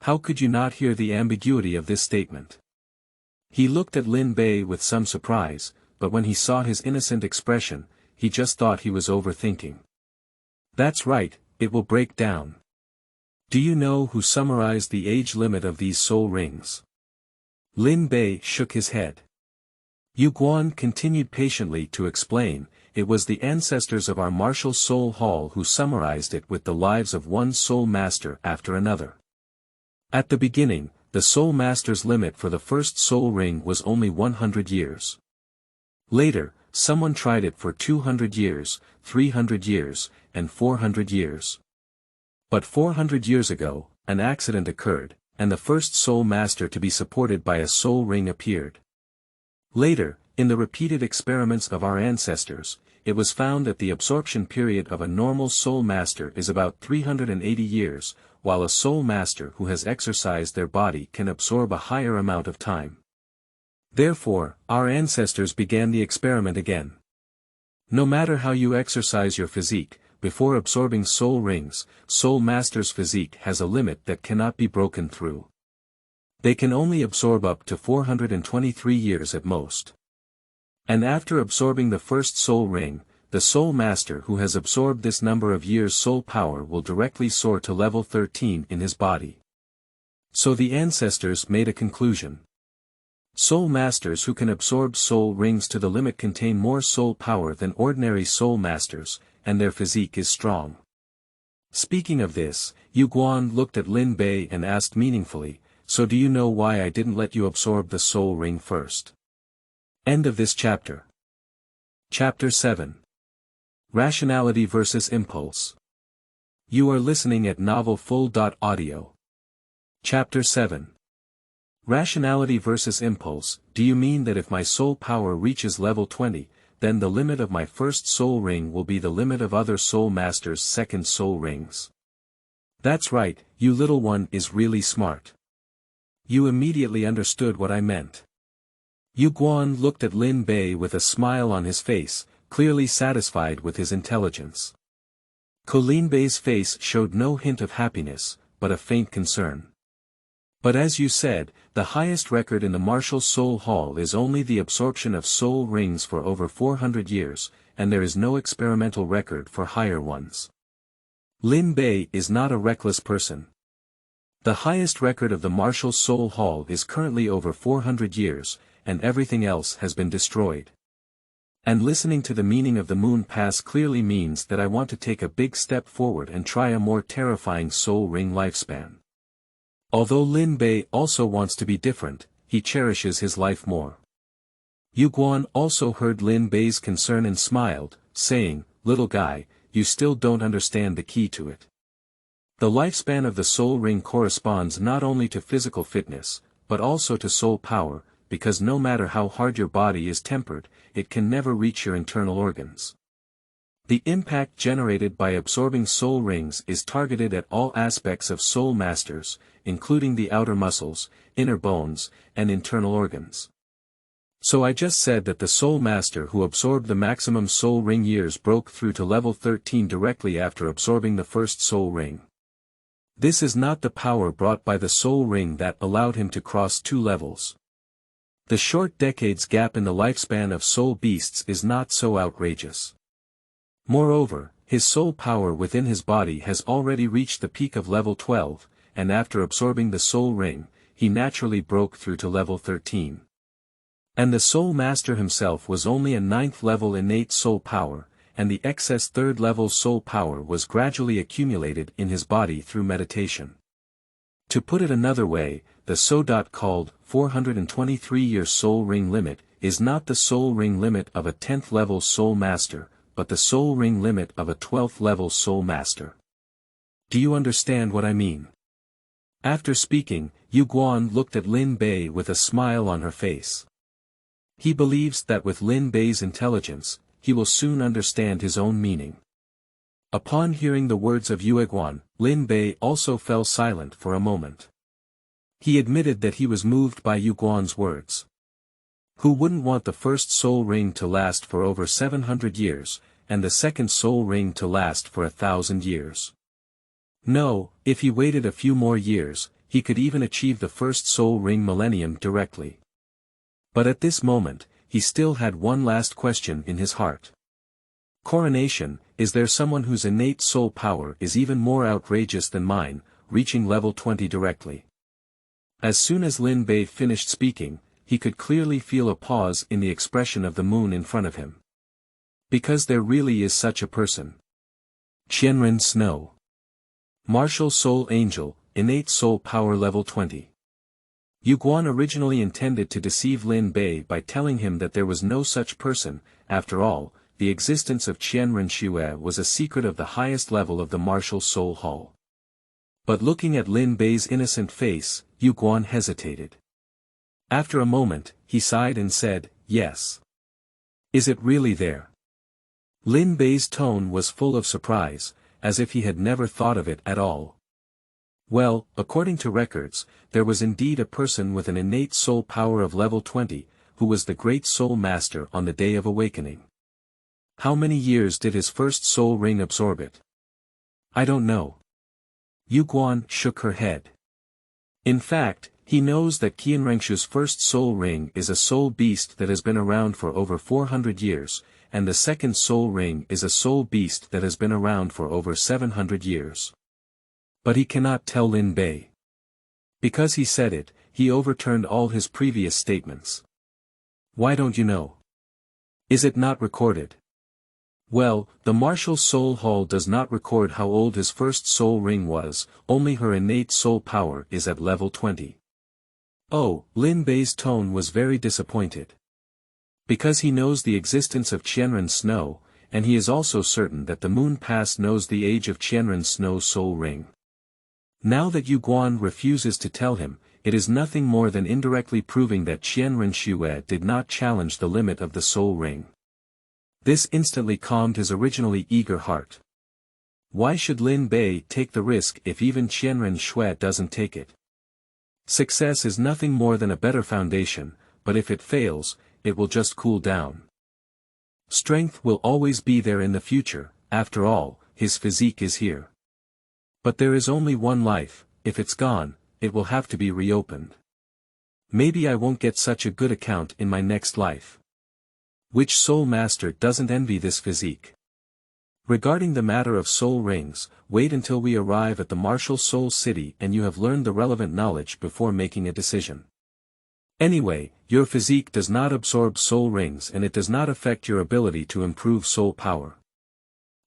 How could you not hear the ambiguity of this statement? He looked at Lin Bei with some surprise, but when he saw his innocent expression, he just thought he was overthinking. That's right, it will break down. Do you know who summarized the age limit of these soul rings? Lin Bei shook his head. Yuan continued patiently to explain, it was the ancestors of our martial soul hall who summarized it with the lives of one soul master after another. At the beginning, the soul master's limit for the first soul ring was only 100 years. Later, someone tried it for 200 years, 300 years, and 400 years. But 400 years ago, an accident occurred, and the first soul master to be supported by a soul ring appeared. Later, In the repeated experiments of our ancestors, it was found that the absorption period of a normal soul master is about 380 years, while a soul master who has exercised their body can absorb a higher amount of time. Therefore, our ancestors began the experiment again. No matter how you exercise your physique, before absorbing soul rings, soul master's physique has a limit that cannot be broken through. They can only absorb up to 423 years at most. And after absorbing the first soul ring, the soul master who has absorbed this number of years' soul power will directly soar to level 13 in his body. So the ancestors made a conclusion. Soul masters who can absorb soul rings to the limit contain more soul power than ordinary soul masters, and their physique is strong. Speaking of this, Yu Guan looked at Lin Bei and asked meaningfully, "So do you know why I didn't let you absorb the soul ring first?" End of this chapter. Chapter 7. Rationality versus Impulse. You are listening at novelfull.audio. Chapter 7. Rationality versus Impulse. Do you mean that if my soul power reaches level 20, then the limit of my first soul ring will be the limit of other soul masters' second soul rings? That's right, you little one is really smart. You immediately understood what I meant. Yu Guan looked at Lin Bei with a smile on his face, clearly satisfied with his intelligence. Lin Bei's face showed no hint of happiness, but a faint concern. But as you said, the highest record in the martial soul hall is only the absorption of soul rings for over 400 years, and there is no experimental record for higher ones. Lin Bei is not a reckless person. The highest record of the martial soul hall is currently over 400 years, and everything else has been destroyed. And listening to the meaning of the moon pass clearly means that I want to take a big step forward and try a more terrifying soul ring lifespan. Although Lin Bei also wants to be different, he cherishes his life more. Yu Guan also heard Lin Bei's concern and smiled, saying, "Little guy, you still don't understand the key to it. The lifespan of the soul ring corresponds not only to physical fitness, but also to soul power, because no matter how hard your body is tempered, it can never reach your internal organs. The impact generated by absorbing soul rings is targeted at all aspects of soul masters, including the outer muscles, inner bones, and internal organs. So I just said that the soul master who absorbed the maximum soul ring years broke through to level 13 directly after absorbing the first soul ring. This is not the power brought by the soul ring that allowed him to cross 2 levels. The short decades gap in the lifespan of soul beasts is not so outrageous. Moreover, his soul power within his body has already reached the peak of level 12, and after absorbing the soul ring, he naturally broke through to level 13. And the soul master himself was only a 9th level innate soul power, and the excess 3rd level soul power was gradually accumulated in his body through meditation. To put it another way, the so-called 423-year soul ring limit is not the soul ring limit of a 10th level soul master, but the soul ring limit of a 12th level soul master. Do you understand what I mean? After speaking, Yu Guan looked at Lin Bei with a smile on her face. He believes that with Lin Bei's intelligence, he will soon understand his own meaning. Upon hearing the words of Yu Guan, Lin Bei also fell silent for a moment. He admitted that he was moved by Yu Guan's words. Who wouldn't want the first soul ring to last for over 700 years, and the second soul ring to last for 1,000 years? No, if he waited a few more years, he could even achieve the first soul ring millennium directly. But at this moment, he still had one last question in his heart. Coronation, is there someone whose innate soul power is even more outrageous than mine, reaching level 20 directly? As soon as Lin Bei finished speaking, he could clearly feel a pause in the expression of the moon in front of him. Because there really is such a person. Qianren Snow. Martial Soul Angel, innate soul power level 20. Yu Guan originally intended to deceive Lin Bei by telling him that there was no such person. After all, the existence of Qianren Xue was a secret of the highest level of the martial soul hall. But looking at Lin Bei's innocent face, Yu Guan hesitated. After a moment, he sighed and said, "Yes. Is it really there? Lin Bei's tone was full of surprise, as if he had never thought of it at all. Well, according to records, there was indeed a person with an innate soul power of level 20, who was the great soul master on the day of awakening. How many years did his first soul ring absorb it? I don't know. Yu Guan shook her head. In fact, he knows that Qianrengshu's first soul ring is a soul beast that has been around for over 400 years, and the second soul ring is a soul beast that has been around for over 700 years. But he cannot tell Lin Bei. Because he said it, he overturned all his previous statements. Why don't you know? Is it not recorded? Well, the Martial Soul Hall does not record how old his first soul ring was, only her innate soul power is at level 20. Oh, Lin Bei's tone was very disappointed. Because he knows the existence of Qianren Snow, and he is also certain that the Moon Pass knows the age of Qianren Snow's soul ring. Now that Yu Guan refuses to tell him, it is nothing more than indirectly proving that Qianren Shue did not challenge the limit of the soul ring. This instantly calmed his originally eager heart. Why should Lin Bei take the risk if even Qianren Shue doesn't take it? Success is nothing more than a better foundation, but if it fails, it will just cool down. Strength will always be there in the future, after all, his physique is here. But there is only one life, if it's gone, it will have to be reopened. Maybe I won't get such a good account in my next life. Which soul master doesn't envy this physique? Regarding the matter of soul rings, wait until we arrive at the Martial Soul City and you have learned the relevant knowledge before making a decision. Anyway, your physique does not absorb soul rings and it does not affect your ability to improve soul power.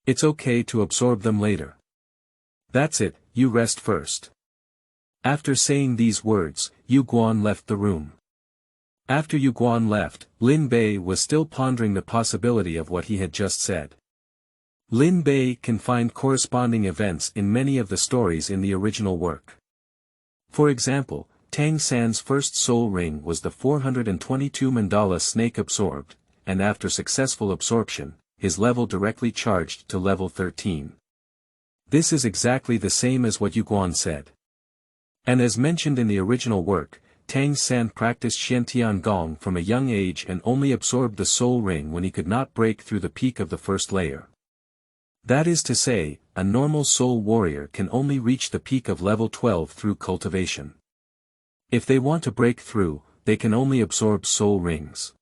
It's okay to absorb them later. That's it, you rest first. After saying these words, Yu Guan left the room. After Yu Guan left, Lin Bei was still pondering the possibility of what he had just said. Lin Bei can find corresponding events in many of the stories in the original work. For example, Tang San's first soul ring was the 422 mandala snake absorbed, and after successful absorption, his level directly charged to level 13. This is exactly the same as what Yu Guan said. And as mentioned in the original work, Tang San practiced Xiantian Gong from a young age and only absorbed the soul ring when he could not break through the peak of the first layer. That is to say, a normal soul warrior can only reach the peak of level 12 through cultivation. If they want to break through, they can only absorb soul rings.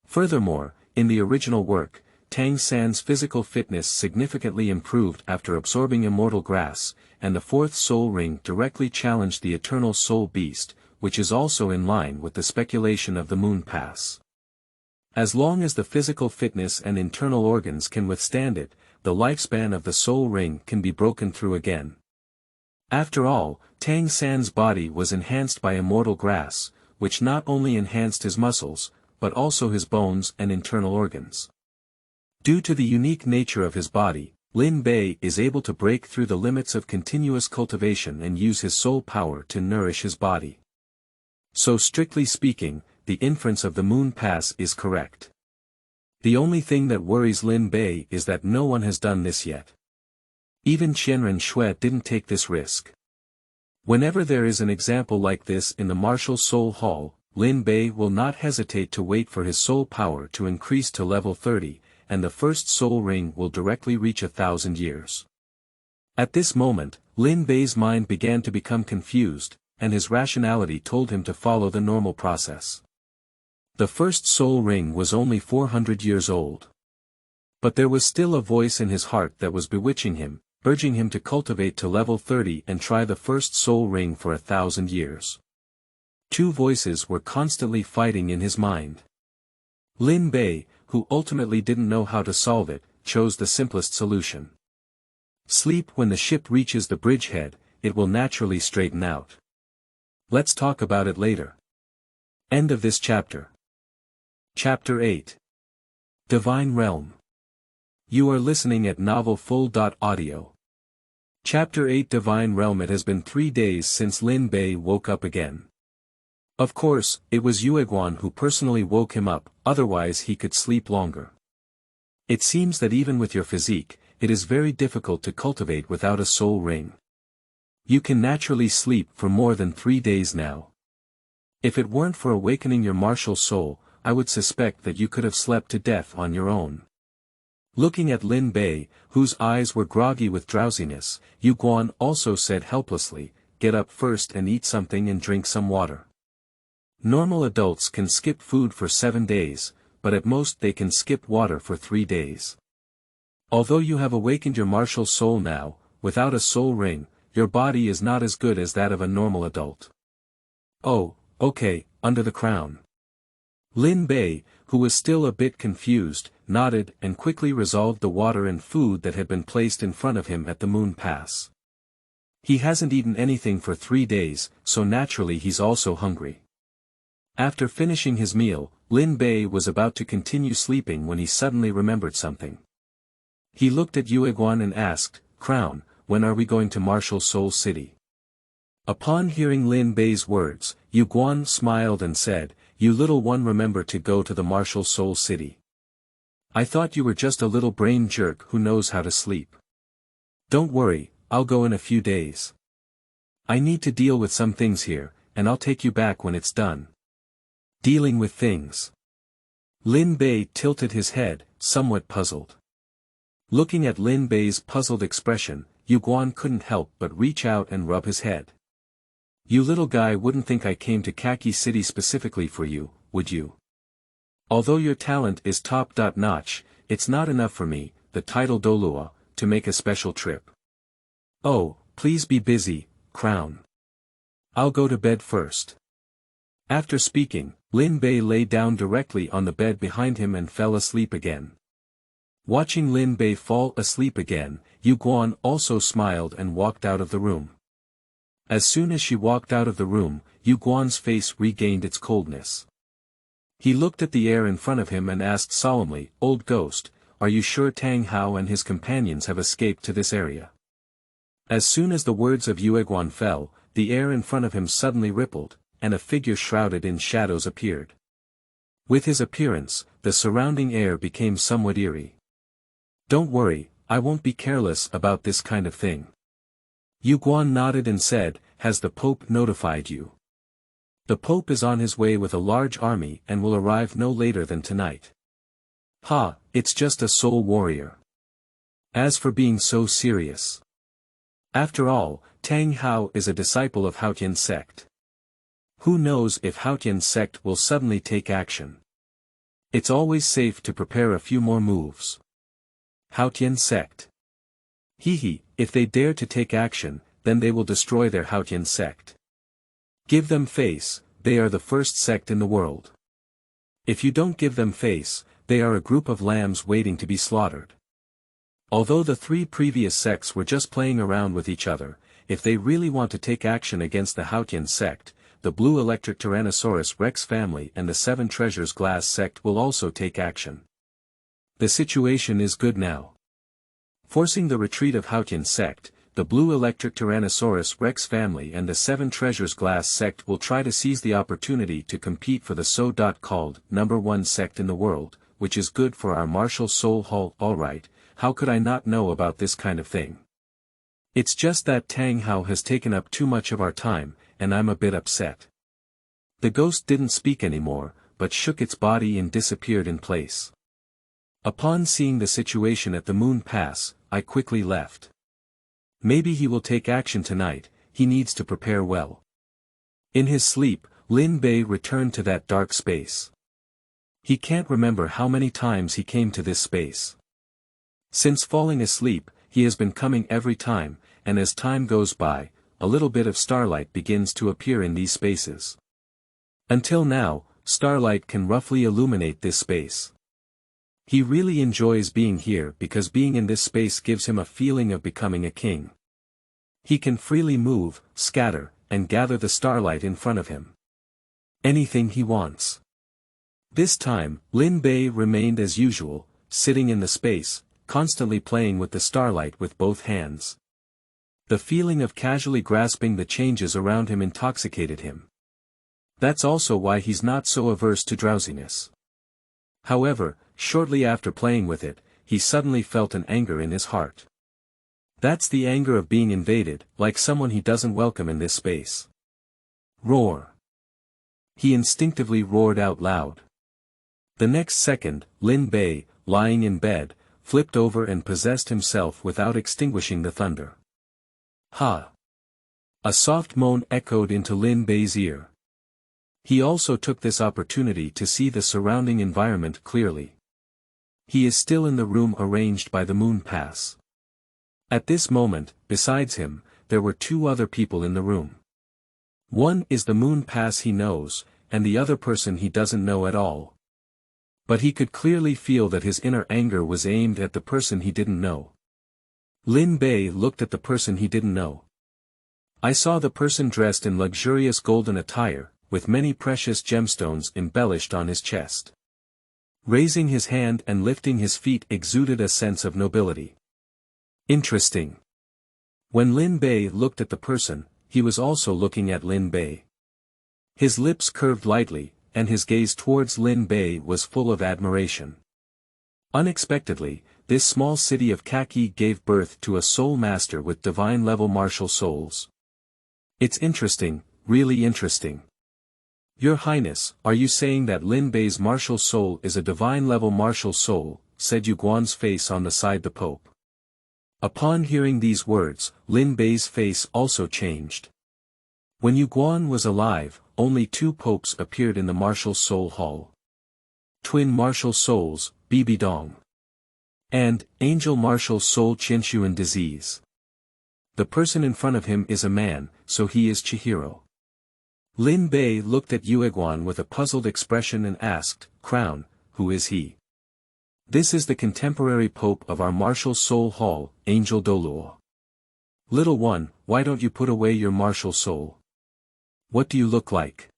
Furthermore, in the original work, Tang San's physical fitness significantly improved after absorbing immortal grass, and the fourth soul ring directly challenged the eternal soul beast, which is also in line with the speculation of the Moon Pass. As long as the physical fitness and internal organs can withstand it, the lifespan of the soul ring can be broken through again. After all, Tang San's body was enhanced by immortal grass, which not only enhanced his muscles, but also his bones and internal organs. Due to the unique nature of his body, Lin Bei is able to break through the limits of continuous cultivation and use his soul power to nourish his body. So strictly speaking, the inference of the Moon Pass is correct. The only thing that worries Lin Bei is that no one has done this yet. Even Qianren Shue didn't take this risk. Whenever there is an example like this in the Martial Soul Hall, Lin Bei will not hesitate to wait for his soul power to increase to level 30, and the first soul ring will directly reach 1,000 years. At this moment, Lin Bei's mind began to become confused, and his rationality told him to follow the normal process. The first soul ring was only 400 years old. But there was still a voice in his heart that was bewitching him, urging him to cultivate to level 30 and try the first soul ring for 1,000 years. Two voices were constantly fighting in his mind. Lin Bei, who ultimately didn't know how to solve it, chose the simplest solution. Sleep. When the ship reaches the bridgehead, it will naturally straighten out. Let's talk about it later. End of this chapter. Chapter 8. Divine Realm. You are listening at novelfull.audio. Chapter 8 Divine Realm. It has been 3 days since Lin Bei woke up again. Of course, it was Yuan who personally woke him up, otherwise he could sleep longer. It seems that even with your physique, it is very difficult to cultivate without a soul ring. You can naturally sleep for more than 3 days now. If it weren't for awakening your martial soul, I would suspect that you could have slept to death on your own. Looking at Lin Bei, whose eyes were groggy with drowsiness, Yuan also said helplessly, "Get up first and eat something and drink some water." Normal adults can skip food for 7 days, but at most they can skip water for 3 days. Although you have awakened your martial soul now, without a soul ring, your body is not as good as that of a normal adult. Oh, okay, under the crown. Lin Bei, who was still a bit confused, nodded and quickly resolved the water and food that had been placed in front of him at the moon pass. He hasn't eaten anything for 3 days, so naturally he's also hungry. After finishing his meal, Lin Bei was about to continue sleeping when he suddenly remembered something. He looked at Yuan and asked, "Crown, when are we going to Martial Soul City?" Upon hearing Lin Bei's words, Yuan smiled and said, "You little one, remember to go to the Martial Soul City. I thought you were just a little brain jerk who knows how to sleep. Don't worry, I'll go in a few days. I need to deal with some things here, and I'll take you back when it's done." Dealing with things. Lin Bei tilted his head, somewhat puzzled. Looking at Lin Bei's puzzled expression, Yuan couldn't help but reach out and rub his head. "You little guy wouldn't think I came to Kaki City specifically for you, would you? Although your talent is top-notch, it's not enough for me, the title Douluo, to make a special trip. Oh, please be busy, Crown. I'll go to bed first." After speaking, Lin Bei lay down directly on the bed behind him and fell asleep again. Watching Lin Bei fall asleep again, Yuan also smiled and walked out of the room. As soon as she walked out of the room, Yuan's face regained its coldness. He looked at the air in front of him and asked solemnly, "Old ghost, are you sure Tang Hao and his companions have escaped to this area?" As soon as the words of Yuan fell, the air in front of him suddenly rippled, and a figure shrouded in shadows appeared. With his appearance, the surrounding air became somewhat eerie. "Don't worry, I won't be careless about this kind of thing." Yuan nodded and said, "Has the Pope notified you?" "The Pope is on his way with a large army and will arrive no later than tonight." "Ha, it's just a soul warrior. As for being so serious. After all, Tang Hao is a disciple of Haotian sect. Who knows if Haotian sect will suddenly take action. It's always safe to prepare a few more moves." Haotian sect. Hehe, if they dare to take action, then they will destroy their Haotian sect. Give them face, they are the first sect in the world. If you don't give them face, they are a group of lambs waiting to be slaughtered. Although the 3 previous sects were just playing around with each other, if they really want to take action against the Haotian sect, the Blue Electric Tyrannosaurus Rex family and the 7 Treasures Glass sect will also take action. The situation is good now. Forcing the retreat of Haotian sect, the Blue Electric Tyrannosaurus Rex family and the 7 Treasures Glass sect will try to seize the opportunity to compete for the so-called #1 sect in the world, which is good for our martial soul hall. Alright, how could I not know about this kind of thing? It's just that Tang Hao has taken up too much of our time, and I'm a bit upset." The ghost didn't speak anymore, but shook its body and disappeared in place. Upon seeing the situation at the moon pass, I quickly left. Maybe he will take action tonight, he needs to prepare well. In his sleep, Lin Bei returned to that dark space. He can't remember how many times he came to this space. Since falling asleep, he has been coming every time, and as time goes by, a little bit of starlight begins to appear in these spaces. Until now, starlight can roughly illuminate this space. He really enjoys being here because being in this space gives him a feeling of becoming a king. He can freely move, scatter, and gather the starlight in front of him. Anything he wants. This time, Lin Bei remained as usual, sitting in the space, constantly playing with the starlight with both hands. The feeling of casually grasping the changes around him intoxicated him. That's also why he's not so averse to drowsiness. However, shortly after playing with it, he suddenly felt an anger in his heart. That's the anger of being invaded, like someone he doesn't welcome in this space. Roar. He instinctively roared out loud. The next second, Lin Bei, lying in bed, flipped over and possessed himself without extinguishing the thunder. Ha! A soft moan echoed into Lin Bei's ear. He also took this opportunity to see the surrounding environment clearly. He is still in the room arranged by the moon pass. At this moment, besides him, there were two other people in the room. One is the moon pass he knows, and the other person he doesn't know at all. But he could clearly feel that his inner anger was aimed at the person he didn't know. Lin Bei looked at the person he didn't know. I saw the person dressed in luxurious golden attire, with many precious gemstones embellished on his chest. Raising his hand and lifting his feet exuded a sense of nobility. Interesting. When Lin Bei looked at the person, he was also looking at Lin Bei. His lips curved lightly, and his gaze towards Lin Bei was full of admiration. Unexpectedly, this small city of Kaki gave birth to a soul master with divine-level martial souls. It's interesting, really interesting. Your Highness, are you saying that Lin Bei's martial soul is a divine-level martial soul, said Yu Guan's face on the side the Pope. Upon hearing these words, Lin Bei's face also changed. When Yu Guan was alive, only two popes appeared in the martial soul hall. Twin martial souls, Bibi Dong. And, angel martial soul Qianshuan disease. The person in front of him is a man, so he is Chihiro. Lin Bei looked at Yueguan with a puzzled expression and asked, Crown, who is he? This is the contemporary pope of our martial soul hall, Angel Douluo. Little one, why don't you put away your martial soul? What do you look like?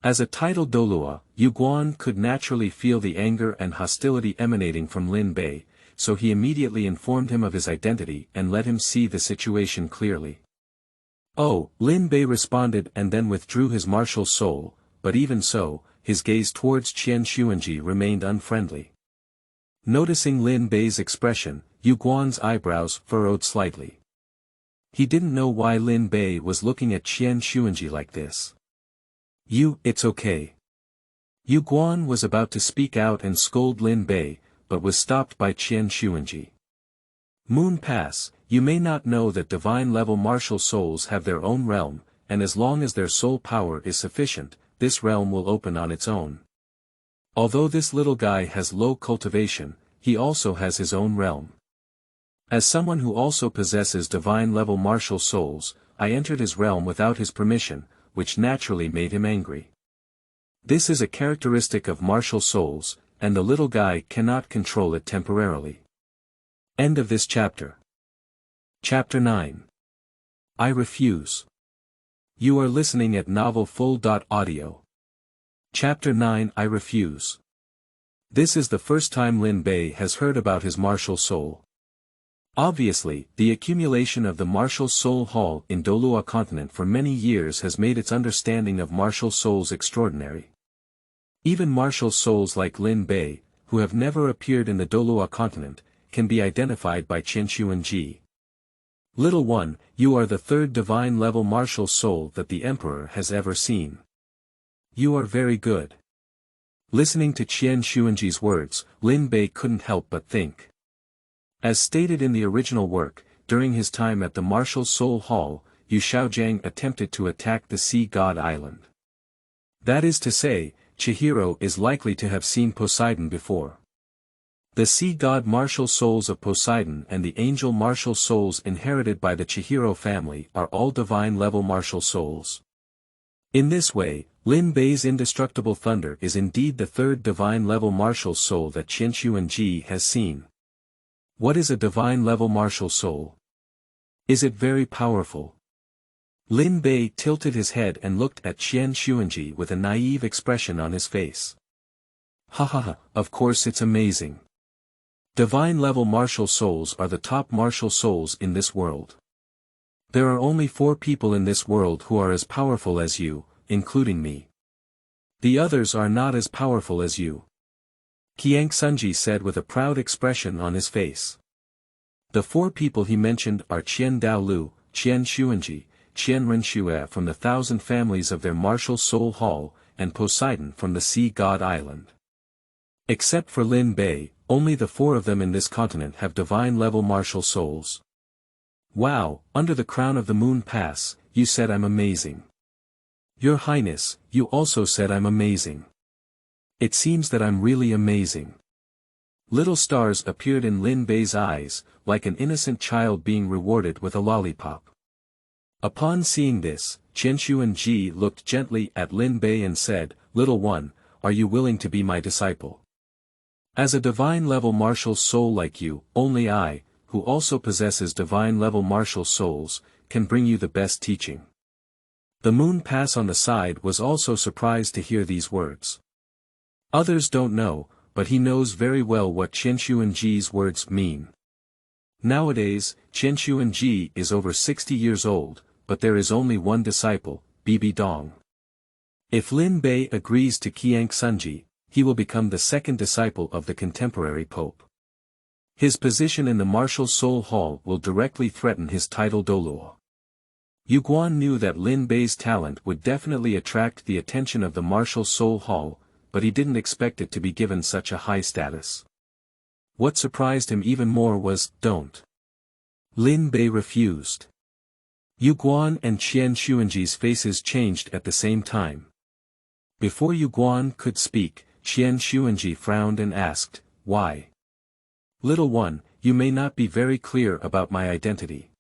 As a titled Douluo, Yuguan could naturally feel the anger and hostility emanating from Lin Bei, so he immediately informed him of his identity and let him see the situation clearly. Oh, Lin Bei responded and then withdrew his martial soul, but even so, his gaze towards Qian Xuanji remained unfriendly. Noticing Lin Bei's expression, Yu Guan's eyebrows furrowed slightly. He didn't know why Lin Bei was looking at Qian Xuanji like this. It's okay. Yu Guan was about to speak out and scold Lin Bei, but was stopped by Qian Xuanji. Moon Pass, you may not know that divine-level martial souls have their own realm, and as long as their soul power is sufficient, this realm will open on its own. Although this little guy has low cultivation, he also has his own realm. As someone who also possesses divine-level martial souls, I entered his realm without his permission, which naturally made him angry. This is a characteristic of martial souls, and the little guy cannot control it temporarily. End of this chapter. Chapter 9. I refuse. You are listening at novelfull.audio. Chapter 9. I refuse. This is the first time Lin Bei has heard about his martial soul. Obviously, the accumulation of the martial soul hall in Douluo Continent for many years has made its understanding of martial souls extraordinary. Even martial souls like Lin Bei, who have never appeared in the Douluo Continent, can be identified by Qianshuanji. Little one, you are the third divine-level martial soul that the Emperor has ever seen. You are very good. Listening to Qianshuanji's words, Lin Bei couldn't help but think. As stated in the original work, during his time at the Martial Soul Hall, Yu Shaojiang attempted to attack the Sea God Island. That is to say, Chihiro is likely to have seen Poseidon before. The sea god martial souls of Poseidon and the angel martial souls inherited by the Chihiro family are all divine-level martial souls. In this way, Lin Bei's indestructible thunder is indeed the third divine-level martial soul that Qianshuanji has seen. What is a divine-level martial soul? Is it very powerful? Lin Bei tilted his head and looked at Qianshuanji with a naive expression on his face. Ha ha ha, of course it's amazing. Divine-level martial souls are the top martial souls in this world. There are only 4 people in this world who are as powerful as you, including me. The others are not as powerful as you. Qiang Sunji said with a proud expression on his face. The four people he mentioned are Qian Daolu, Qian Xuanji, Qian Renxue from the 1,000 families of their martial soul hall, and Poseidon from the sea god island. Except for Lin Bei, only the four of them in this continent have divine-level martial souls. Wow, under the crown of the moon pass, you said I'm amazing. Your Highness, you also said I'm amazing. It seems that I'm really amazing. Little stars appeared in Lin Bei's eyes, like an innocent child being rewarded with a lollipop. Upon seeing this, Qianshuan Ji looked gently at Lin Bei and said, "Little one, are you willing to be my disciple? As a divine-level martial soul like you, only I, who also possesses divine-level martial souls, can bring you the best teaching." The moon pass on the side was also surprised to hear these words. Others don't know, but he knows very well what Qianshuan Ji's words mean. Nowadays, Qianshuan Ji is over 60 years old, but there is only one disciple, Bibi Dong. If Lin Bei agrees to Qiang Sunji, he will become the second disciple of the contemporary pope. His position in the martial soul hall will directly threaten his title Douluo. Yu Guan knew that Lin Bei's talent would definitely attract the attention of the martial soul hall, but he didn't expect it to be given such a high status. What surprised him even more was, "Don't." Lin Bei refused. Yu Guan and Qian Xuanji's faces changed at the same time. Before Yu Guan could speak, Qian Xuanji frowned and asked, "Why?" "Little one, you may not be very clear about my identity.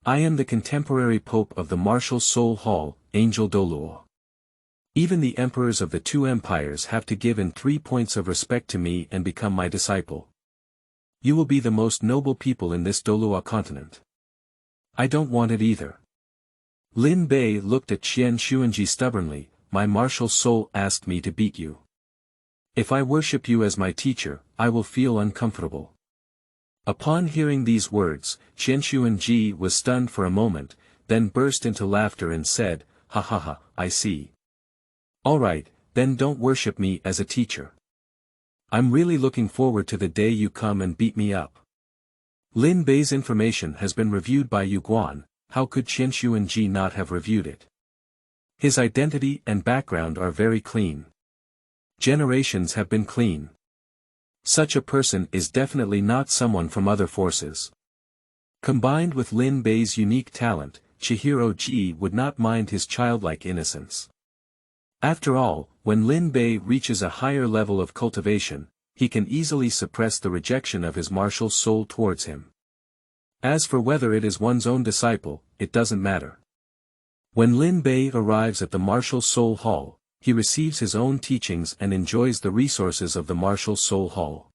I am the contemporary pope of the martial soul hall, Angel Douluo. Even the emperors of the two empires have to give in 3 points of respect to me and become my disciple. You will be the most noble people in this Douluo continent. I don't want it either." Lin Bei looked at Qian Xuanji stubbornly. "My martial soul asked me to beat you. If I worship you as my teacher, I will feel uncomfortable." Upon hearing these words, Qianshuan Ji was stunned for a moment, then burst into laughter and said, "Ha ha ha, I see. Alright, then don't worship me as a teacher. I'm really looking forward to the day you come and beat me up." Lin Bei's information has been reviewed by Yu Guan. How could Qianshuan Ji not have reviewed it? His identity and background are very clean. Generations have been clean. Such a person is definitely not someone from other forces. Combined with Lin Bei's unique talent, Chihiro Ji would not mind his childlike innocence. After all, when Lin Bei reaches a higher level of cultivation, he can easily suppress the rejection of his martial soul towards him. As for whether it is one's own disciple, it doesn't matter. When Lin Bei arrives at the martial soul hall, he receives his own teachings and enjoys the resources of the martial soul hall.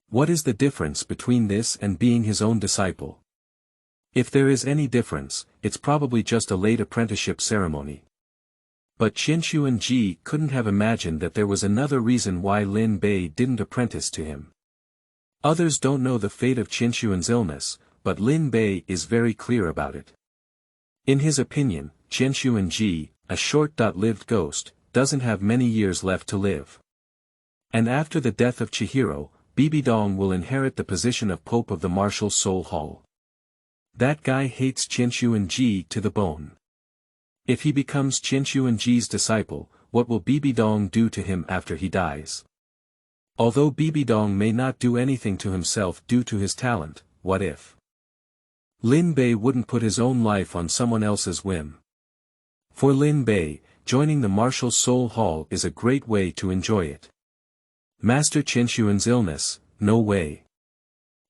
What is the difference between this and being his own disciple? If there is any difference, it's probably just a late apprenticeship ceremony. But Qianshuan Ji couldn't have imagined that there was another reason why Lin Bei didn't apprentice to him. Others don't know the fate of Qianshuan's illness, but Lin Bei is very clear about it. In his opinion, Qianshuan Ji, a short-lived ghost, doesn't have many years left to live. And after the death of Chihiro, Bibi Dong will inherit the position of Pope of the Martial Soul Hall. That guy hates Qianshuan Ji to the bone. If he becomes Qianshuan Ji's disciple, what will Bibi Dong do to him after he dies? Although Bibi Dong may not do anything to himself due to his talent, what if Lin Bei wouldn't put his own life on someone else's whim? For Lin Bei, joining the Martial Soul Hall is a great way to enjoy it. Master Qianshuan's illness, no way.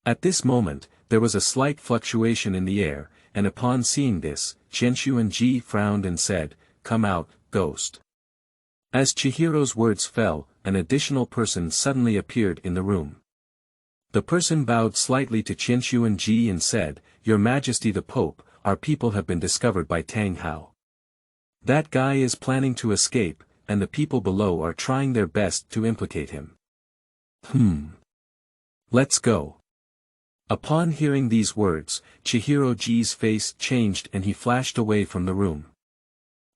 At this moment, there was a slight fluctuation in the air, and upon seeing this, Qianshuan Ji frowned and said, "Come out, ghost." As Chihiro's words fell, an additional person suddenly appeared in the room. The person bowed slightly to Qianshuan Ji and said, "Your Majesty the Pope, our people have been discovered by Tang Hao. That guy is planning to escape, and the people below are trying their best to implicate him. Let's go." Upon hearing these words, Chihiro Ji's face changed and he flashed away from the room.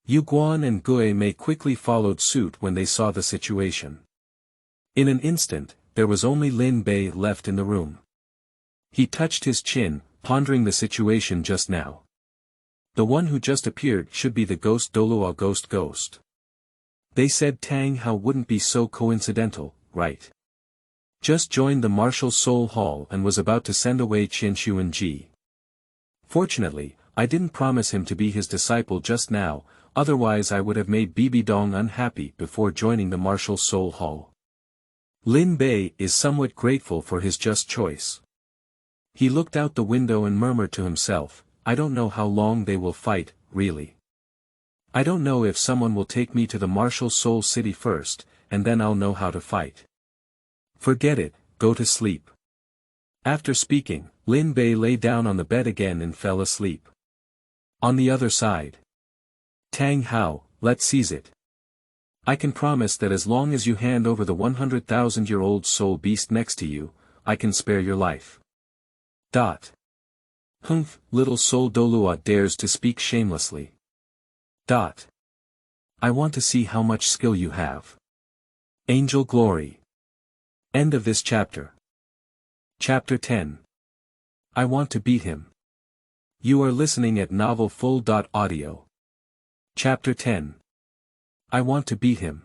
Yuan and Gui Mei quickly followed suit when they saw the situation. In an instant, there was only Lin Bei left in the room. He touched his chin, pondering the situation just now. The one who just appeared should be the ghost Douluo ghost. They said Tang Hao wouldn't be so coincidental, right? Just joined the martial soul hall and was about to send away Qian Xuanji. Fortunately, I didn't promise him to be his disciple just now, otherwise I would have made Bibi Dong unhappy before joining the martial soul hall. Lin Bei is somewhat grateful for his just choice. He looked out the window and murmured to himself, I don't know how long they will fight, really. I don't know if someone will take me to the martial soul city first, and then I'll know how to fight. Forget it, go to sleep. After speaking, Lin Bei lay down on the bed again and fell asleep. On the other side. Tang Hao, let's seize it. I can promise that as long as you hand over the 100,000-year-old soul beast next to you, I can spare your life. Humph, little soul Douluo dares to speak shamelessly. I want to see how much skill you have. Angel Glory. End of this chapter. Chapter 10. I want to beat him. You are listening at novelfull.audio. Chapter 10. I want to beat him.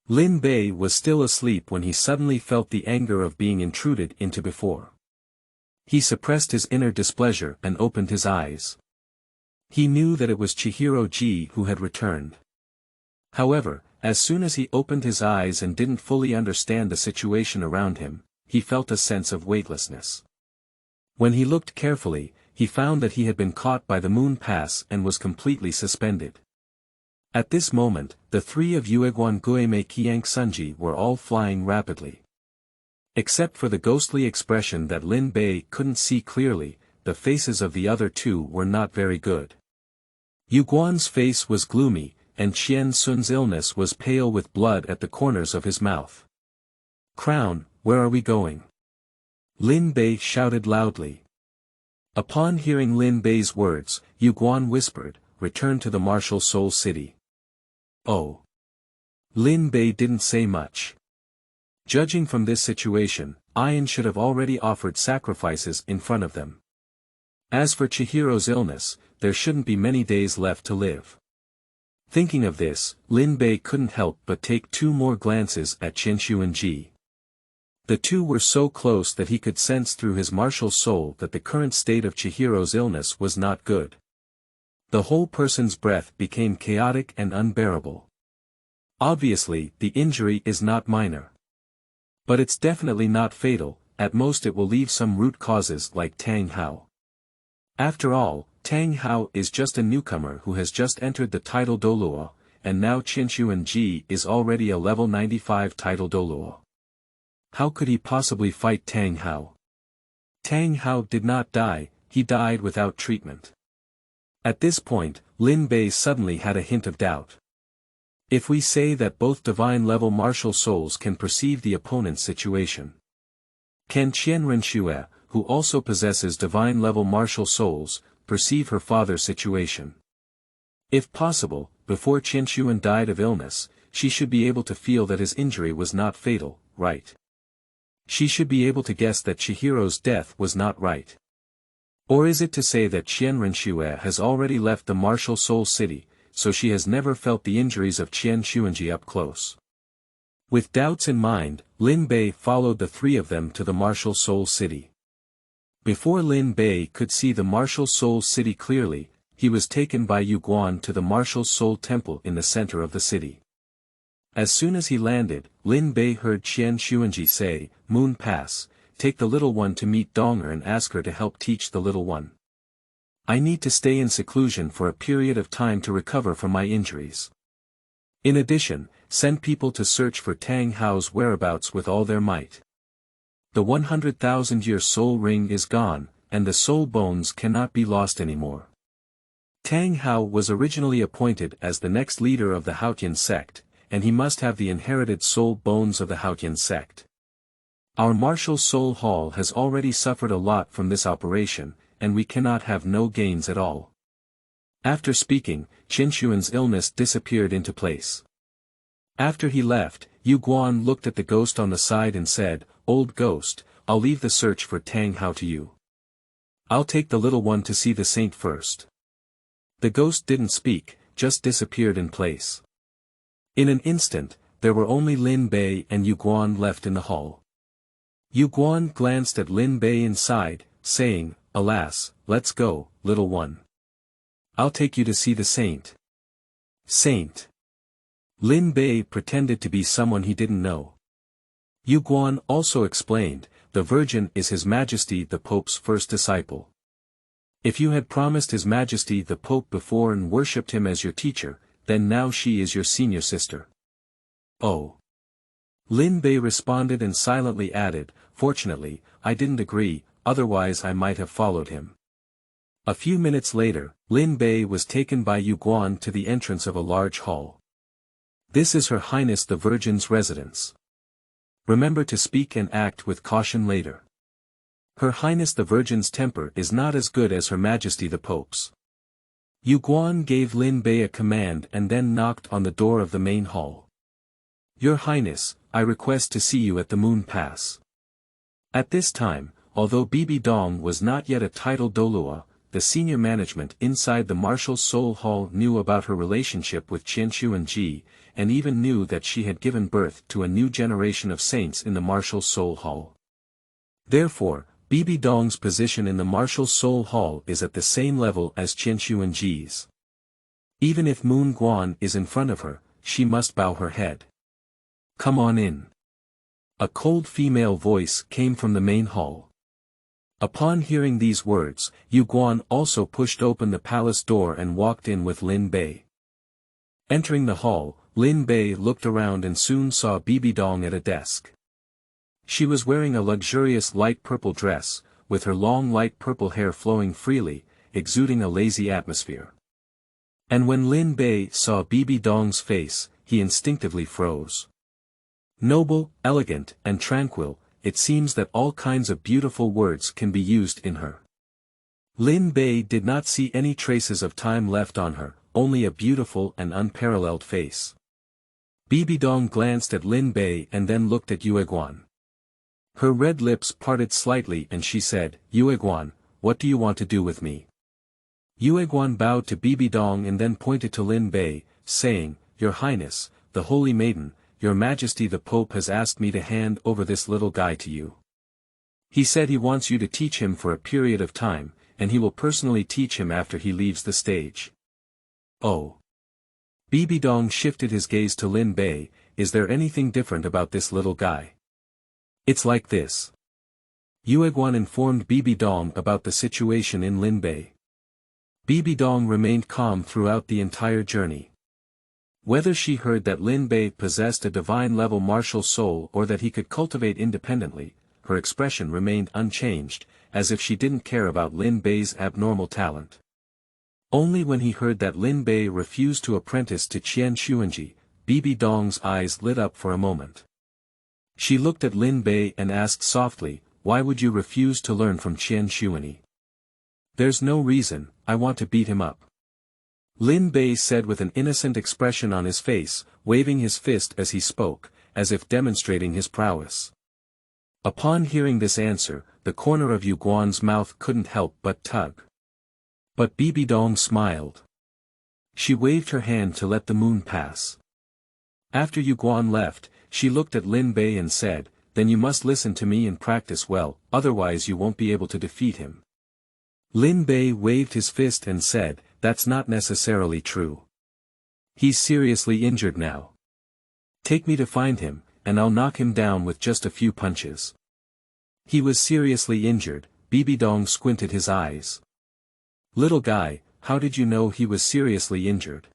Lin Bei was still asleep when he suddenly felt the anger of being intruded into before. He suppressed his inner displeasure and opened his eyes. He knew that it was Chihiro Ji who had returned. However, as soon as he opened his eyes and didn't fully understand the situation around him, he felt a sense of weightlessness. When he looked carefully, he found that he had been caught by the moon pass and was completely suspended. At this moment, the three of Yueguan Guimei Qiang Sunji were all flying rapidly. Except for the ghostly expression that Lin Bei couldn't see clearly, the faces of the other two were not very good. Yuguan's face was gloomy, and Qian Sun's illness was pale with blood at the corners of his mouth. Crown, where are we going? Lin Bei shouted loudly. Upon hearing Lin Bei's words, Yuguan whispered, return to the martial soul city. Oh. Lin Bei didn't say much. Judging from this situation, Ian should have already offered sacrifices in front of them. As for Chihiro's illness, there shouldn't be many days left to live. Thinking of this, Lin Bei couldn't help but take two more glances at Qian Xuanji. The two were so close that he could sense through his martial soul that the current state of Chihiro's illness was not good. The whole person's breath became chaotic and unbearable. Obviously, the injury is not minor. But it's definitely not fatal, at most it will leave some root causes like Tang Hao. After all, Tang Hao is just a newcomer who has just entered the title Douluo, and now Qian Xuanji is already a level 95 title Douluo. How could he possibly fight Tang Hao? Tang Hao did not die, he died without treatment. At this point, Lin Bei suddenly had a hint of doubt. If we say that both divine-level martial souls can perceive the opponent's situation, can Qian Renxue, who also possesses divine-level martial souls, perceive her father's situation? If possible, before Qian Xuan died of illness, she should be able to feel that his injury was not fatal, right? She should be able to guess that Chihiro's death was not right. Or is it to say that Qian Renxue has already left the martial soul city, so she has never felt the injuries of Qian Xuanji up close? With doubts in mind, Lin Bei followed the three of them to the martial soul city. Before Lin Bei could see the martial soul city clearly, he was taken by Yuguan to the martial soul temple in the center of the city. As soon as he landed, Lin Bei heard Qian Xuanji say, Moon Pass, take the little one to meet Donger and ask her to help teach the little one. I need to stay in seclusion for a period of time to recover from my injuries. In addition, send people to search for Tang Hao's whereabouts with all their might. The 100,000-year soul ring is gone, and the soul bones cannot be lost anymore. Tang Hao was originally appointed as the next leader of the Haotian sect, and he must have the inherited soul bones of the Haotian sect. Our martial soul hall has already suffered a lot from this operation, and we cannot have no gains at all. After speaking, Qinshuan's illness disappeared into place. After he left, Yu Guan looked at the ghost on the side and said, "Old ghost, I'll leave the search for Tang Hao to you. I'll take the little one to see the saint first." The ghost didn't speak, just disappeared in place. In an instant, there were only Lin Bei and Yu Guan left in the hall. Yu Guan glanced at Lin Bei inside, saying, "Alas, let's go, little one. I'll take you to see the saint." Saint. Lin Bei pretended to be someone he didn't know. Yu Guan also explained, "The Virgin is His Majesty the Pope's first disciple. If you had promised His Majesty the Pope before and worshipped him as your teacher, then now she is your senior sister." Oh. Lin Bei responded and silently added, "Fortunately, I didn't agree, otherwise I might have followed him." A few minutes later, Lin Bei was taken by Yu Guan to the entrance of a large hall. "This is Her Highness the Virgin's residence. Remember to speak and act with caution later. Her Highness the Virgin's temper is not as good as Her Majesty the Pope's." Yu Guan gave Lin Bei a command and then knocked on the door of the main hall. "Your Highness, I request to see you at the Moon Pass." At this time, although Bibi Dong was not yet a titled Douluo, the senior management inside the Martial Soul Hall knew about her relationship with Qianshuan Ji, and even knew that she had given birth to a new generation of saints in the Martial Soul Hall. Therefore, Bibi Dong's position in the Martial Soul Hall is at the same level as Qianshuan Ji's. Even if Moon Guan is in front of her, she must bow her head. "Come on in." A cold female voice came from the main hall. Upon hearing these words, Yu Guan also pushed open the palace door and walked in with Lin Bei. Entering the hall, Lin Bei looked around and soon saw Bibi Dong at a desk. She was wearing a luxurious light purple dress, with her long light purple hair flowing freely, exuding a lazy atmosphere. And when Lin Bei saw Bibi Dong's face, he instinctively froze. Noble, elegant, and tranquil, it seems that all kinds of beautiful words can be used in her. Lin Bei did not see any traces of time left on her, only a beautiful and unparalleled face. Bibi Dong glanced at Lin Bei and then looked at Yue Guan. Her red lips parted slightly and she said, "Yue Guan, what do you want to do with me?" Yue Guan bowed to Bibi Dong and then pointed to Lin Bei, saying, "Your Highness, the Holy Maiden, Your Majesty the Pope has asked me to hand over this little guy to you. He said he wants you to teach him for a period of time, and he will personally teach him after he leaves the stage." Oh. Bibi Dong shifted his gaze to Lin Bei, "Is there anything different about this little guy?" "It's like this." Yue Guan informed Bibi Dong about the situation in Lin Bei. Bibi Dong remained calm throughout the entire journey. Whether she heard that Lin Bei possessed a divine-level martial soul or that he could cultivate independently, her expression remained unchanged, as if she didn't care about Lin Bei's abnormal talent. Only when he heard that Lin Bei refused to apprentice to Qianshuanji, Bibi Dong's eyes lit up for a moment. She looked at Lin Bei and asked softly, "Why would you refuse to learn from Qianshuani?" "There's no reason, I want to beat him up," Lin Bei said with an innocent expression on his face, waving his fist as he spoke, as if demonstrating his prowess. Upon hearing this answer, the corner of Yu Guan's mouth couldn't help but tug. But Bibi Dong smiled. She waved her hand to let the moon pass. After Yu Guan left, she looked at Lin Bei and said, "Then you must listen to me and practice well, otherwise you won't be able to defeat him." Lin Bei waved his fist and said, "That's not necessarily true. He's seriously injured now. Take me to find him, and I'll knock him down with just a few punches." "He was seriously injured," Bibi Dong squinted his eyes. "Little guy, how did you know he was seriously injured?"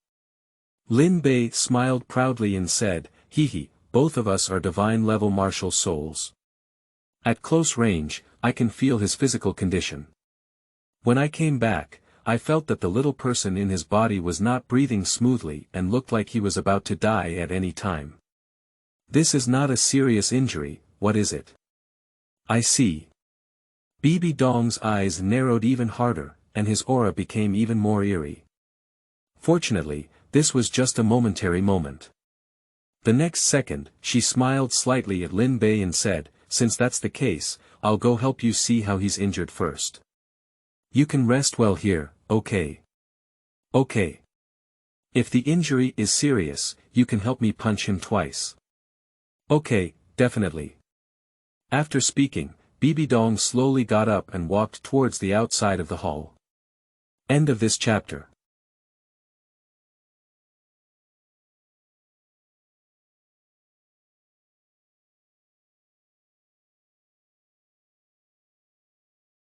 Lin Bei smiled proudly and said, "Hee, both of us are divine-level martial souls. At close range, I can feel his physical condition. When I came back, I felt that the little person in his body was not breathing smoothly and looked like he was about to die at any time. This is not a serious injury, what is it?" "I see." Bibi Dong's eyes narrowed even harder, and his aura became even more eerie. Fortunately, this was just a momentary moment. The next second, she smiled slightly at Lin Bei and said, "Since that's the case, I'll go help you see how he's injured first. You can rest well here, okay? Okay. If the injury is serious, you can help me punch him twice." "Okay, definitely." After speaking, Bibidong slowly got up and walked towards the outside of the hall. End of this chapter.